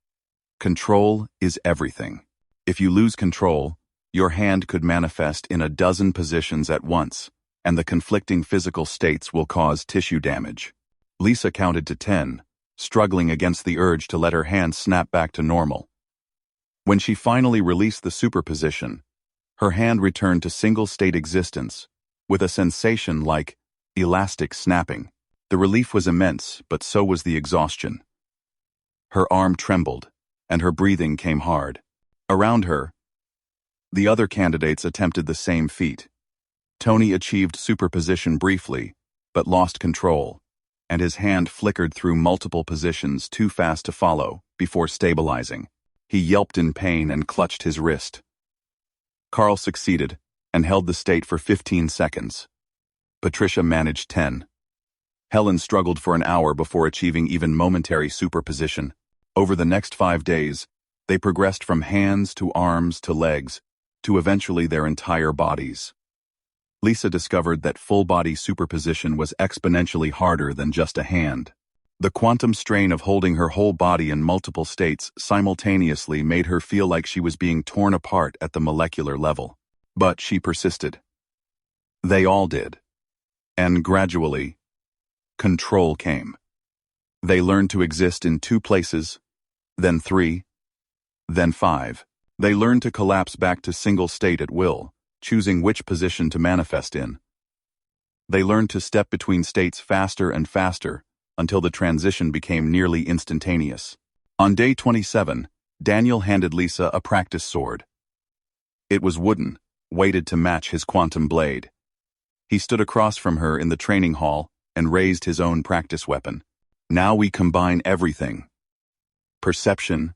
Speaker 1: Control is everything. If you lose control, your hand could manifest in a dozen positions at once, and the conflicting physical states will cause tissue damage. Lisa counted to 10, struggling against the urge to let her hand snap back to normal. When she finally released the superposition, her hand returned to single-state existence, with a sensation like elastic snapping. The relief was immense, but so was the exhaustion. Her arm trembled, and her breathing came hard. Around her, the other candidates attempted the same feat. Tony achieved superposition briefly, but lost control, and his hand flickered through multiple positions too fast to follow before stabilizing. He yelped in pain and clutched his wrist. Carl succeeded and held the state for 15 seconds. Patricia managed 10. Helen struggled for an hour before achieving even momentary superposition. Over the next 5 days, they progressed from hands to arms to legs, to eventually their entire bodies. Lisa discovered that full-body superposition was exponentially harder than just a hand. The quantum strain of holding her whole body in multiple states simultaneously made her feel like she was being torn apart at the molecular level. But she persisted. They all did. And gradually, control came. They learned to exist in 2 places, then 3, then 5. They learned to collapse back to single state at will, choosing which position to manifest in. They learned to step between states faster and faster until the transition became nearly instantaneous. On day 27, Daniel handed Lisa a practice sword. It was wooden, weighted to match his quantum blade. He stood across from her in the training hall and raised his own practice weapon. Now we combine everything. Perception,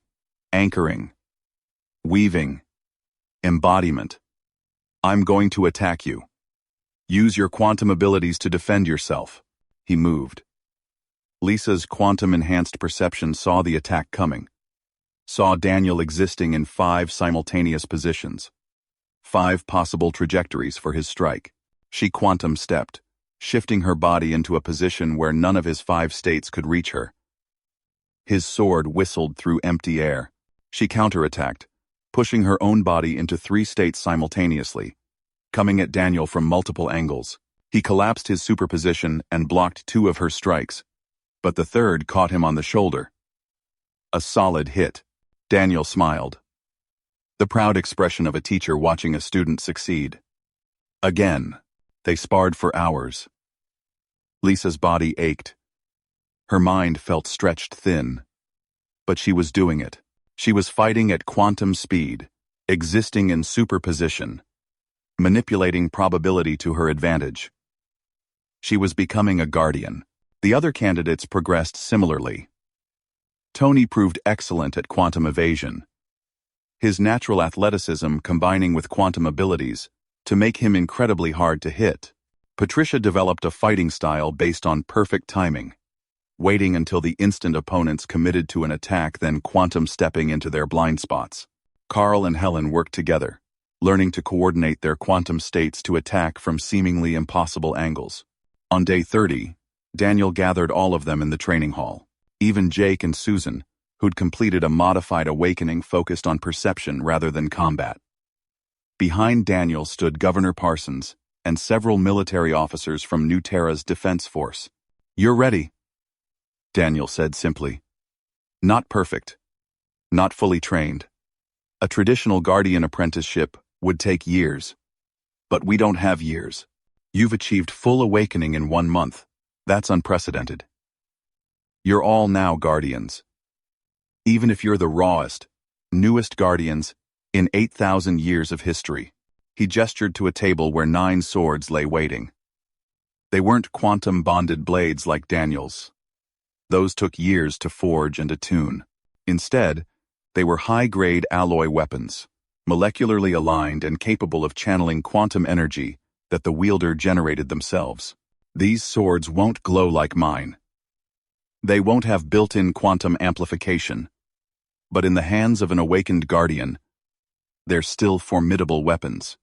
Speaker 1: anchoring, weaving, embodiment. I'm going to attack you. Use your quantum abilities to defend yourself. He moved. Lisa's quantum-enhanced perception saw the attack coming, saw Daniel existing in 5 simultaneous positions, 5 possible trajectories for his strike. She quantum-stepped, shifting her body into a position where none of his 5 states could reach her. His sword whistled through empty air. She counterattacked, pushing her own body into 3 states simultaneously, coming at Daniel from multiple angles. He collapsed his superposition and blocked 2 of her strikes, but the third caught him on the shoulder. A solid hit. Daniel smiled. The proud expression of a teacher watching a student succeed. Again, they sparred for hours. Lisa's body ached. Her mind felt stretched thin. But she was doing it. She was fighting at quantum speed, existing in superposition, manipulating probability to her advantage. She was becoming a guardian. The other candidates progressed similarly. Tony proved excellent at quantum evasion, his natural athleticism combining with quantum abilities to make him incredibly hard to hit. Patricia developed a fighting style based on perfect timing, waiting until the instant opponents committed to an attack, then quantum stepping into their blind spots. Carl and Helen worked together, learning to coordinate their quantum states to attack from seemingly impossible angles. On day 30, Daniel gathered all of them in the training hall, even Jake and Susan, who'd completed a modified awakening focused on perception rather than combat. Behind Daniel stood Governor Parsons and several military officers from New Terra's defense force. "You're ready," Daniel said simply. "Not perfect. Not fully trained. A traditional Guardian apprenticeship would take years. But we don't have years. You've achieved full awakening in 1 month. That's unprecedented. You're all now Guardians. Even if you're the rawest, newest Guardians in 8,000 years of history." He gestured to a table where 9 swords lay waiting. They weren't quantum-bonded blades like Daniel's. Those took years to forge and attune. Instead, they were high-grade alloy weapons, molecularly aligned and capable of channeling quantum energy that the wielder generated themselves. These swords won't glow like mine. They won't have built-in quantum amplification. But in the hands of an awakened Guardian, they're still formidable weapons.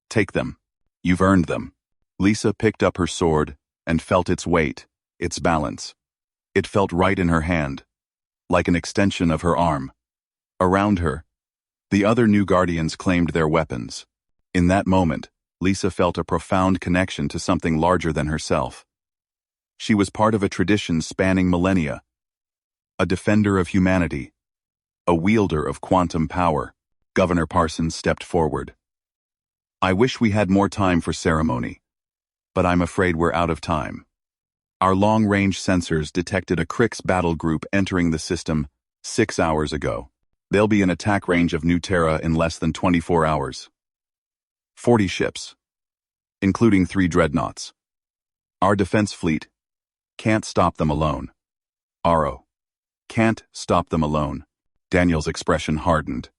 Speaker 1: Take them. You've earned them. Lisa picked up her sword and felt its weight, its balance. It felt right in her hand, like an extension of her arm. Around her, the other new Guardians claimed their weapons. In that moment, Lisa felt a profound connection to something larger than herself. She was part of a tradition spanning millennia, a defender of humanity, a wielder of quantum power. Governor Parsons stepped forward. "I wish we had more time for ceremony, but I'm afraid we're out of time. Our long-range sensors detected a Krix battle group entering the system 6 hours ago. They'll be in attack range of New Terra in less than 24 hours. 40 ships, including 3 dreadnoughts. Our defense fleet can't stop them alone. Aro." Can't stop them alone. Daniel's expression hardened.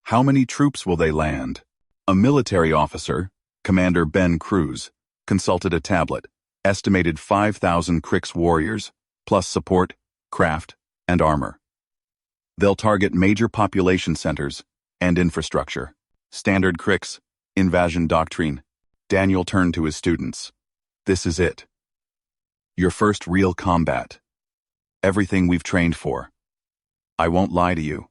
Speaker 1: How many troops will they land? A military officer, Commander Ben Cruz, consulted a tablet, estimated 5,000 Krix warriors, plus support, craft, and armor. They'll target major population centers and infrastructure. Standard Krix, invasion doctrine. Daniel turned to his students. This is it. Your first real combat. Everything we've trained for. I won't lie to you.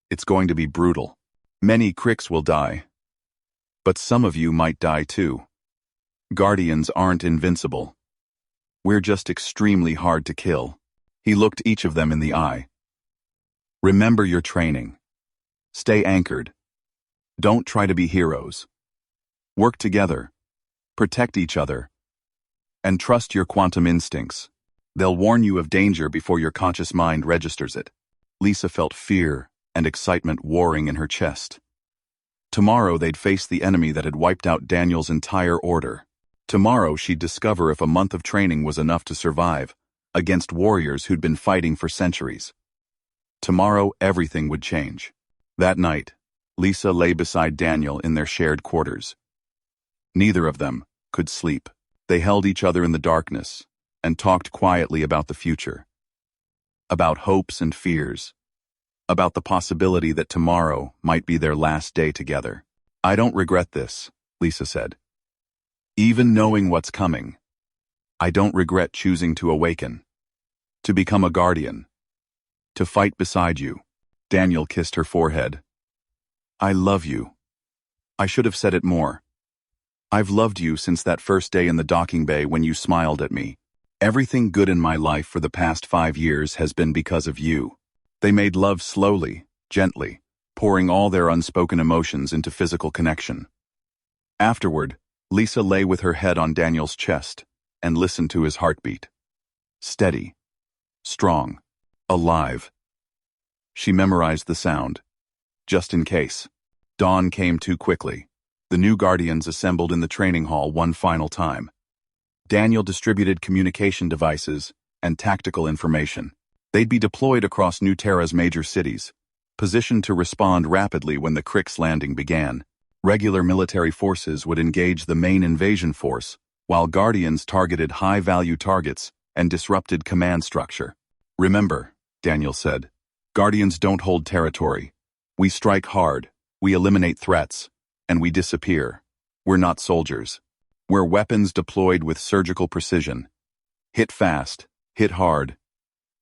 Speaker 1: It's going to be brutal. Many Krix will die. But some of you might die too. Guardians aren't invincible. We're just extremely hard to kill. He looked each of them in the eye. Remember your training. Stay anchored. Don't try to be heroes. Work together. Protect each other. And trust your quantum instincts. They'll warn you of danger before your conscious mind registers it. Lisa felt fear and excitement warring in her chest. Tomorrow they'd face the enemy that had wiped out Daniel's entire order. Tomorrow she'd discover if a month of training was enough to survive, against warriors who'd been fighting for centuries. Tomorrow everything would change. That night, Lisa lay beside Daniel in their shared quarters. Neither of them could sleep. They held each other in the darkness and talked quietly about the future. About hopes and fears. About the possibility that tomorrow might be their last day together. I don't regret this, Lisa said. Even knowing what's coming, I don't regret choosing to awaken, to become a guardian, to fight beside you. Daniel kissed her forehead. I love you. I should have said it more. I've loved you since that first day in the docking bay when you smiled at me. Everything good in my life for the past 5 years has been because of you. They made love slowly, gently, pouring all their unspoken emotions into physical connection. Afterward, Lisa lay with her head on Daniel's chest and listened to his heartbeat. Steady, strong, alive. She memorized the sound. Just in case. Dawn came too quickly. The new Guardians assembled in the training hall one final time. Daniel distributed communication devices and tactical information. They'd be deployed across New Terra's major cities, positioned to respond rapidly when the Krix landing began. Regular military forces would engage the main invasion force, while Guardians targeted high-value targets and disrupted command structure. Remember, Daniel said, Guardians don't hold territory. We strike hard, we eliminate threats, and we disappear. We're not soldiers. We're weapons deployed with surgical precision. Hit fast, hit hard.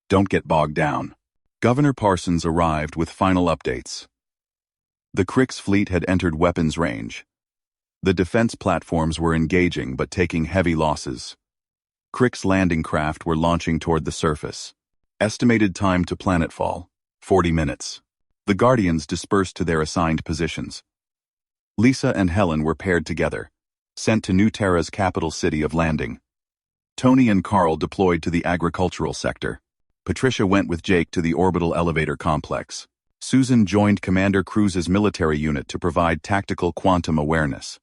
Speaker 1: Don't get bogged down. Governor Parsons arrived with final updates. The Krix fleet had entered weapons range. The defense platforms were engaging but taking heavy losses. Krix landing craft were launching toward the surface. Estimated time to planetfall, 40 minutes. The Guardians dispersed to their assigned positions. Lisa and Helen were paired together, sent to New Terra's capital city of landing. Tony and Carl deployed to the agricultural sector. Patricia went with Jake to the orbital elevator complex. Susan joined Commander Cruz's military unit to provide tactical quantum awareness.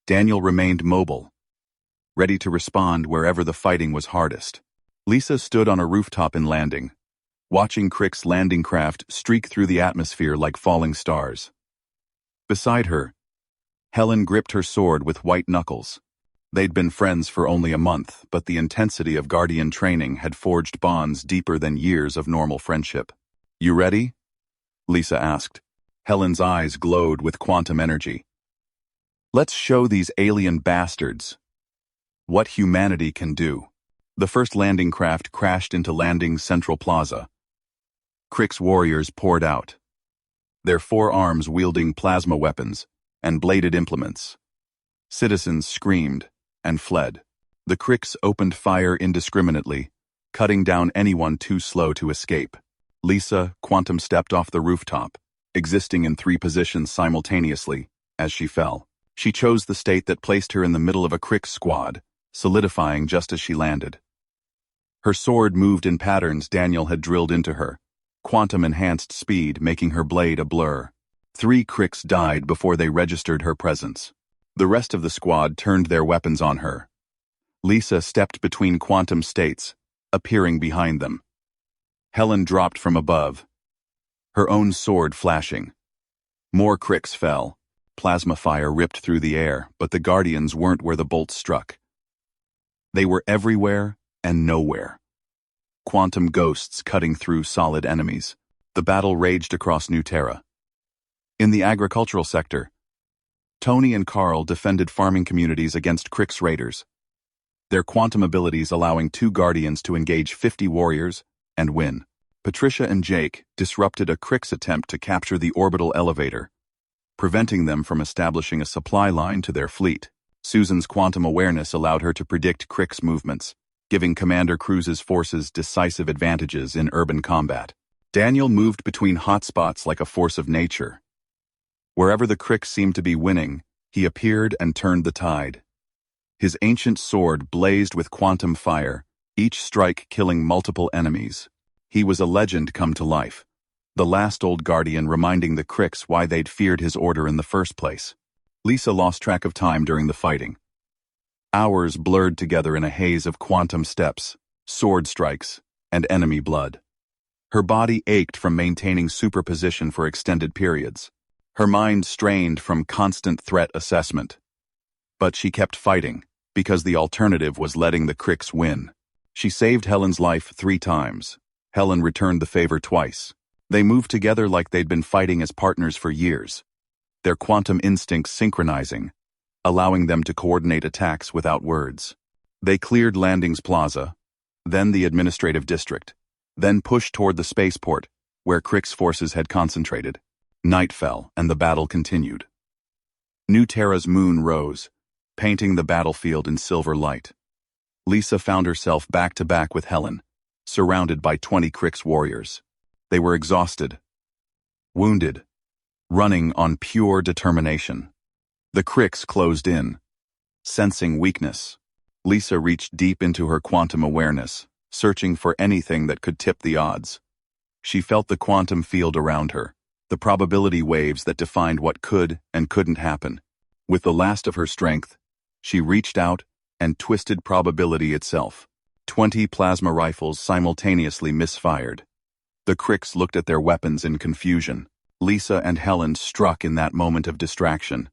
Speaker 1: Daniel remained mobile, ready to respond wherever the fighting was hardest. Lisa stood on a rooftop in landing, watching Krix landing craft streak through the atmosphere like falling stars. Beside her, Helen gripped her sword with white knuckles. They'd been friends for only a month, but the intensity of Guardian training had forged bonds deeper than years of normal friendship. You ready? Lisa asked. Helen's eyes glowed with quantum energy. Let's show these alien bastards what humanity can do. The first landing craft crashed into Landing's central plaza. Krix warriors poured out, their forearms wielding plasma weapons and bladed implements. Citizens screamed and fled. The Krix opened fire indiscriminately, cutting down anyone too slow to escape. Lisa quantum stepped off the rooftop, existing in 3 positions simultaneously, as she fell. She chose the state that placed her in the middle of a Krix squad, solidifying just as she landed. Her sword moved in patterns Daniel had drilled into her, quantum-enhanced speed making her blade a blur. 3 Krix died before they registered her presence. The rest of the squad turned their weapons on her. Lisa stepped between quantum states, appearing behind them. Helen dropped from above, her own sword flashing. More cricks fell. Plasma fire ripped through the air, but the Guardians weren't where the bolts struck. They were everywhere and nowhere. Quantum ghosts cutting through solid enemies. The battle raged across New Terra. In the agricultural sector, Tony and Carl defended farming communities against Crix raiders, their quantum abilities allowing 2 Guardians to engage 50 warriors and win. Patricia and Jake disrupted a Crix attempt to capture the orbital elevator, preventing them from establishing a supply line to their fleet. Susan's quantum awareness allowed her to predict Crix movements, giving Commander Cruz's forces decisive advantages in urban combat. Daniel moved between hotspots like a force of nature. Wherever the Crix seemed to be winning, he appeared and turned the tide. His ancient sword blazed with quantum fire, each strike killing multiple enemies. He was a legend come to life, the last old Guardian reminding the Crix why they'd feared his order in the first place. Lisa lost track of time during the fighting. Hours blurred together in a haze of quantum steps, sword strikes, and enemy blood. Her body ached from maintaining superposition for extended periods. Her mind strained from constant threat assessment. But she kept fighting, because the alternative was letting the Crix win. She saved Helen's life 3 times. Helen returned the favor twice. They moved together like they'd been fighting as partners for years, their quantum instincts synchronizing, allowing them to coordinate attacks without words. They cleared Landings Plaza, then the administrative district, then pushed toward the spaceport, where Crix forces had concentrated. Night fell, and the battle continued. New Terra's moon rose, painting the battlefield in silver light. Lisa found herself back-to-back with Helen, surrounded by 20 Crix warriors. They were exhausted, wounded, running on pure determination. The Crix closed in. Sensing weakness, Lisa reached deep into her quantum awareness, searching for anything that could tip the odds. She felt the quantum field around her, the probability waves that defined what could and couldn't happen. With the last of her strength, she reached out and twisted probability itself. 20 plasma rifles simultaneously misfired. The Crix looked at their weapons in confusion. Lisa and Helen struck in that moment of distraction,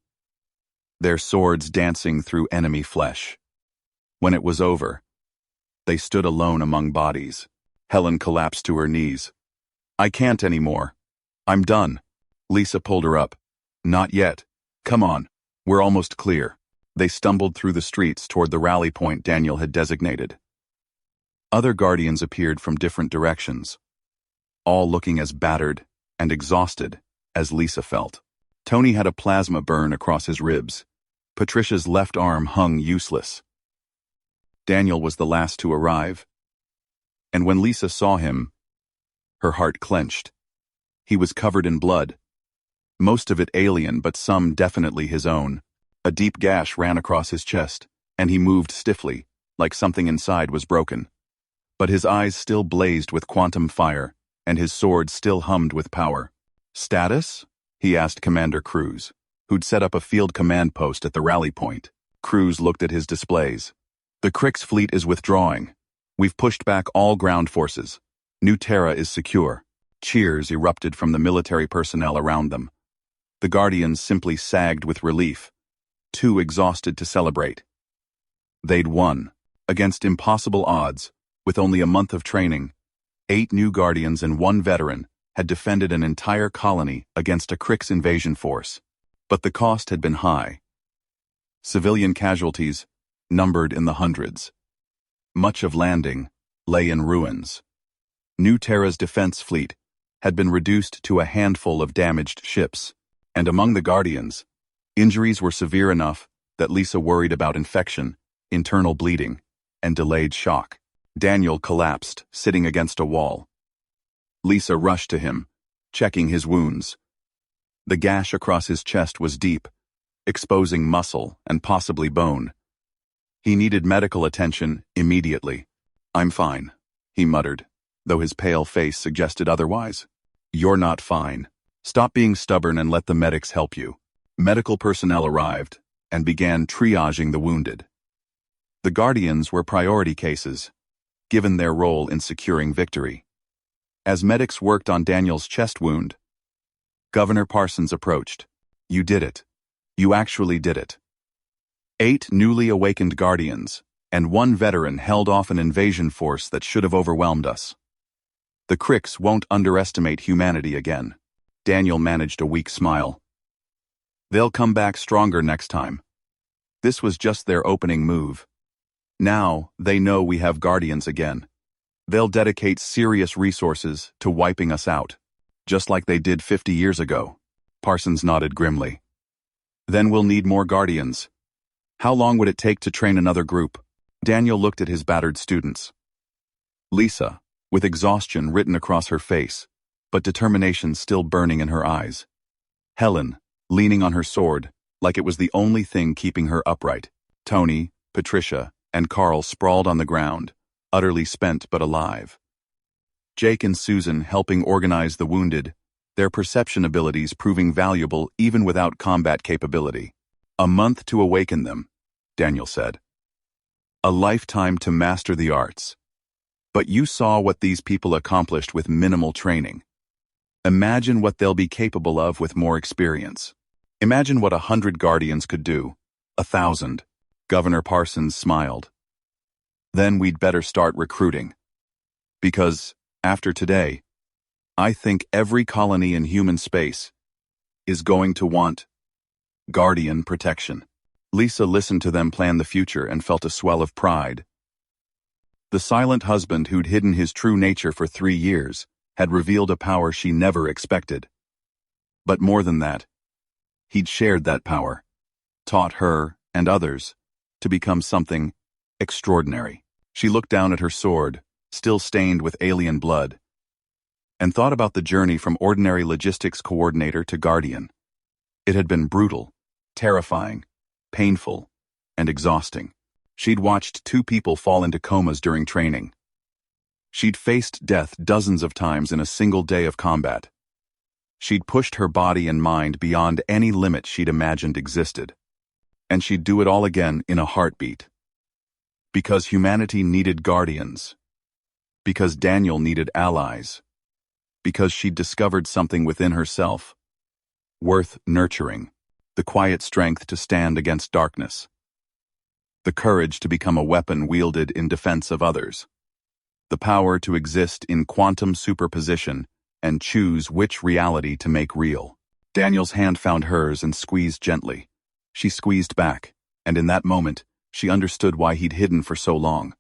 Speaker 1: their swords dancing through enemy flesh. When it was over, they stood alone among bodies. Helen collapsed to her knees. "I can't anymore. I'm done." Lisa pulled her up. "Not yet. Come on. We're almost clear." They stumbled through the streets toward the rally point Daniel had designated. Other Guardians appeared from different directions, all looking as battered and exhausted as Lisa felt. Tony had a plasma burn across his ribs. Patricia's left arm hung useless. Daniel was the last to arrive, and when Lisa saw him, her heart clenched. He was covered in blood, most of it alien but some definitely his own. A deep gash ran across his chest, and he moved stiffly, like something inside was broken. But his eyes still blazed with quantum fire, and his sword still hummed with power. "Status?" he asked Commander Cruz, who'd set up a field command post at the rally point. Cruz looked at his displays. "The Crix fleet is withdrawing. We've pushed back all ground forces. New Terra is secure." Cheers erupted from the military personnel around them. The Guardians simply sagged with relief, too exhausted to celebrate. They'd won, against impossible odds, with only a month of training. 8 new Guardians and 1 veteran had defended an entire colony against a Crix invasion force. But the cost had been high. Civilian casualties numbered in the hundreds. Much of landing lay in ruins. New Terra's defense fleet had been reduced to a handful of damaged ships, and among the Guardians, injuries were severe enough that Lisa worried about infection, internal bleeding, and delayed shock. Daniel collapsed, sitting against a wall. Lisa rushed to him, checking his wounds. The gash across his chest was deep, exposing muscle and possibly bone. He needed medical attention immediately. "I'm fine," he muttered, though his pale face suggested otherwise. "You're not fine. Stop being stubborn and let the medics help you." Medical personnel arrived and began triaging the wounded. The Guardians were priority cases, given their role in securing victory. As medics worked on Daniel's chest wound, Governor Parsons approached. "You did it. You actually did it." 8 newly awakened Guardians and 1 veteran held off an invasion force that should have overwhelmed us. "The Cricks won't underestimate humanity again." Daniel managed a weak smile. "They'll come back stronger next time." This was just their opening move. Now, they know we have Guardians again. They'll dedicate serious resources to wiping us out, just like they did 50 years ago. Parsons nodded grimly. "Then we'll need more Guardians. How long would it take to train another group?" Daniel looked at his battered students. Lisa, with exhaustion written across her face, but determination still burning in her eyes. Helen, leaning on her sword, like it was the only thing keeping her upright. Tony, Patricia, and Carl sprawled on the ground, utterly spent but alive. Jake and Susan helping organize the wounded, their perception abilities proving valuable even without combat capability. "A month to awaken them," Daniel said. "A lifetime to master the arts. But you saw what these people accomplished with minimal training. Imagine what they'll be capable of with more experience. Imagine what 100 Guardians could do. 1,000. Governor Parsons smiled. "Then we'd better start recruiting. Because, after today, I think every colony in human space is going to want Guardian protection." Lisa listened to them plan the future and felt a swell of pride. The silent husband who'd hidden his true nature for 3 years had revealed a power she never expected. But more than that, he'd shared that power, taught her and others to become something extraordinary. She looked down at her sword, still stained with alien blood, and thought about the journey from ordinary logistics coordinator to Guardian. It had been brutal, terrifying, painful, and exhausting. She'd watched 2 people fall into comas during training. She'd faced death dozens of times in a single day of combat. She'd pushed her body and mind beyond any limit she'd imagined existed. And she'd do it all again in a heartbeat. Because humanity needed Guardians. Because Daniel needed allies. Because she'd discovered something within herself, worth nurturing. The quiet strength to stand against darkness. The courage to become a weapon wielded in defense of others. The power to exist in quantum superposition and choose which reality to make real. Daniel's hand found hers and squeezed gently. She squeezed back, and in that moment, she understood why he'd hidden for so long.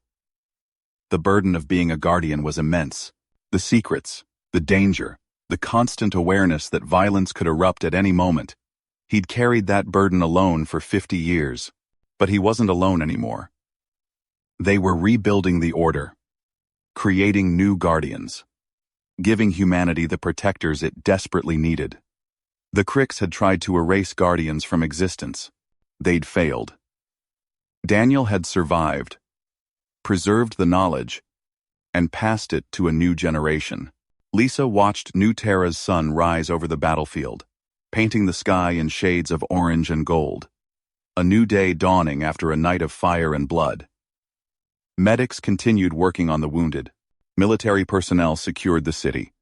Speaker 1: The burden of being a Guardian was immense. The secrets, the danger, the constant awareness that violence could erupt at any moment. He'd carried that burden alone for 50 years, but he wasn't alone anymore. They were rebuilding the order, creating new Guardians, giving humanity the protectors it desperately needed. The Cricks had tried to erase Guardians from existence. They'd failed. Daniel had survived, preserved the knowledge, and passed it to a new generation. Lisa watched New Terra's sun rise over the battlefield, painting the sky in shades of orange and gold. A new day dawning after a night of fire and blood. Medics continued working on the wounded. Military personnel secured the city.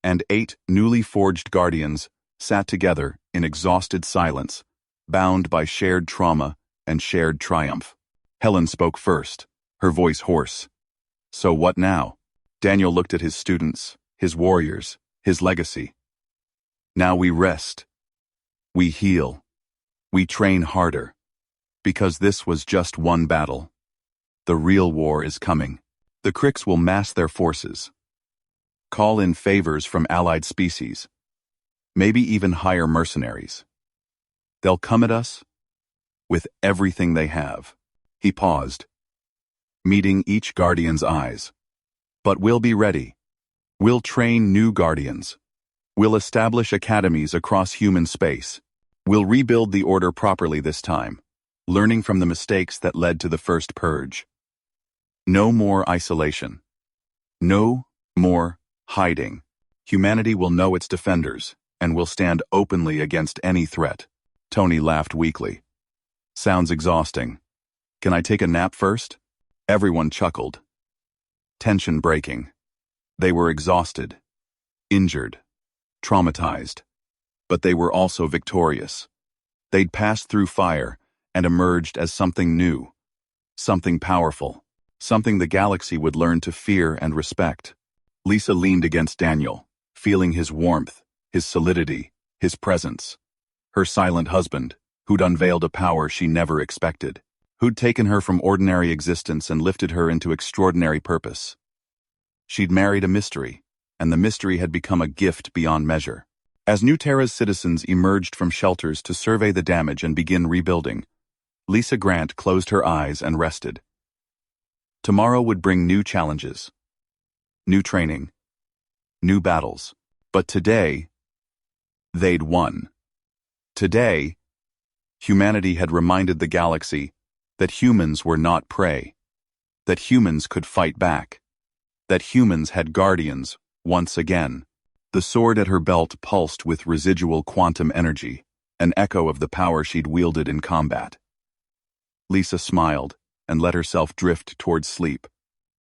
Speaker 1: And 8 newly forged Guardians sat together in exhausted silence, bound by shared trauma and shared triumph. Helen spoke first, her voice hoarse. "So what now?" Daniel looked at his students, his warriors, his legacy. "Now we rest. We heal. We train harder. Because this was just one battle. The real war is coming. The Cricks will mass their forces. Call in favors from allied species. Maybe even hire mercenaries. They'll come at us with everything they have." He paused, meeting each Guardian's eyes. "But we'll be ready. We'll train new Guardians. We'll establish academies across human space. We'll rebuild the order properly this time, learning from the mistakes that led to the first purge. No more isolation. No more hiding. Humanity will know its defenders, and will stand openly against any threat." Tony laughed weakly. "Sounds exhausting. Can I take a nap first?" Everyone chuckled. Tension breaking. They were exhausted, injured, traumatized, but they were also victorious. They'd passed through fire and emerged as something new, something powerful, something the galaxy would learn to fear and respect. Lisa leaned against Daniel, feeling his warmth, his solidity, his presence. Her silent husband, who'd unveiled a power she never expected, who'd taken her from ordinary existence and lifted her into extraordinary purpose. She'd married a mystery, and the mystery had become a gift beyond measure. As New Terra's citizens emerged from shelters to survey the damage and begin rebuilding, Lisa Grant closed her eyes and rested. Tomorrow would bring new challenges, new training, new battles. But today, they'd won. Today, humanity had reminded the galaxy that humans were not prey, that humans could fight back, that humans had guardians once again. The sword at her belt pulsed with residual quantum energy, an echo of the power she'd wielded in combat. Lisa smiled and let herself drift toward sleep,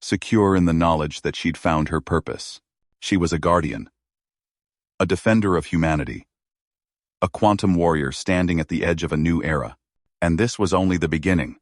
Speaker 1: secure in the knowledge that she'd found her purpose. She was a guardian, a defender of humanity, a quantum warrior standing at the edge of a new era. And this was only the beginning.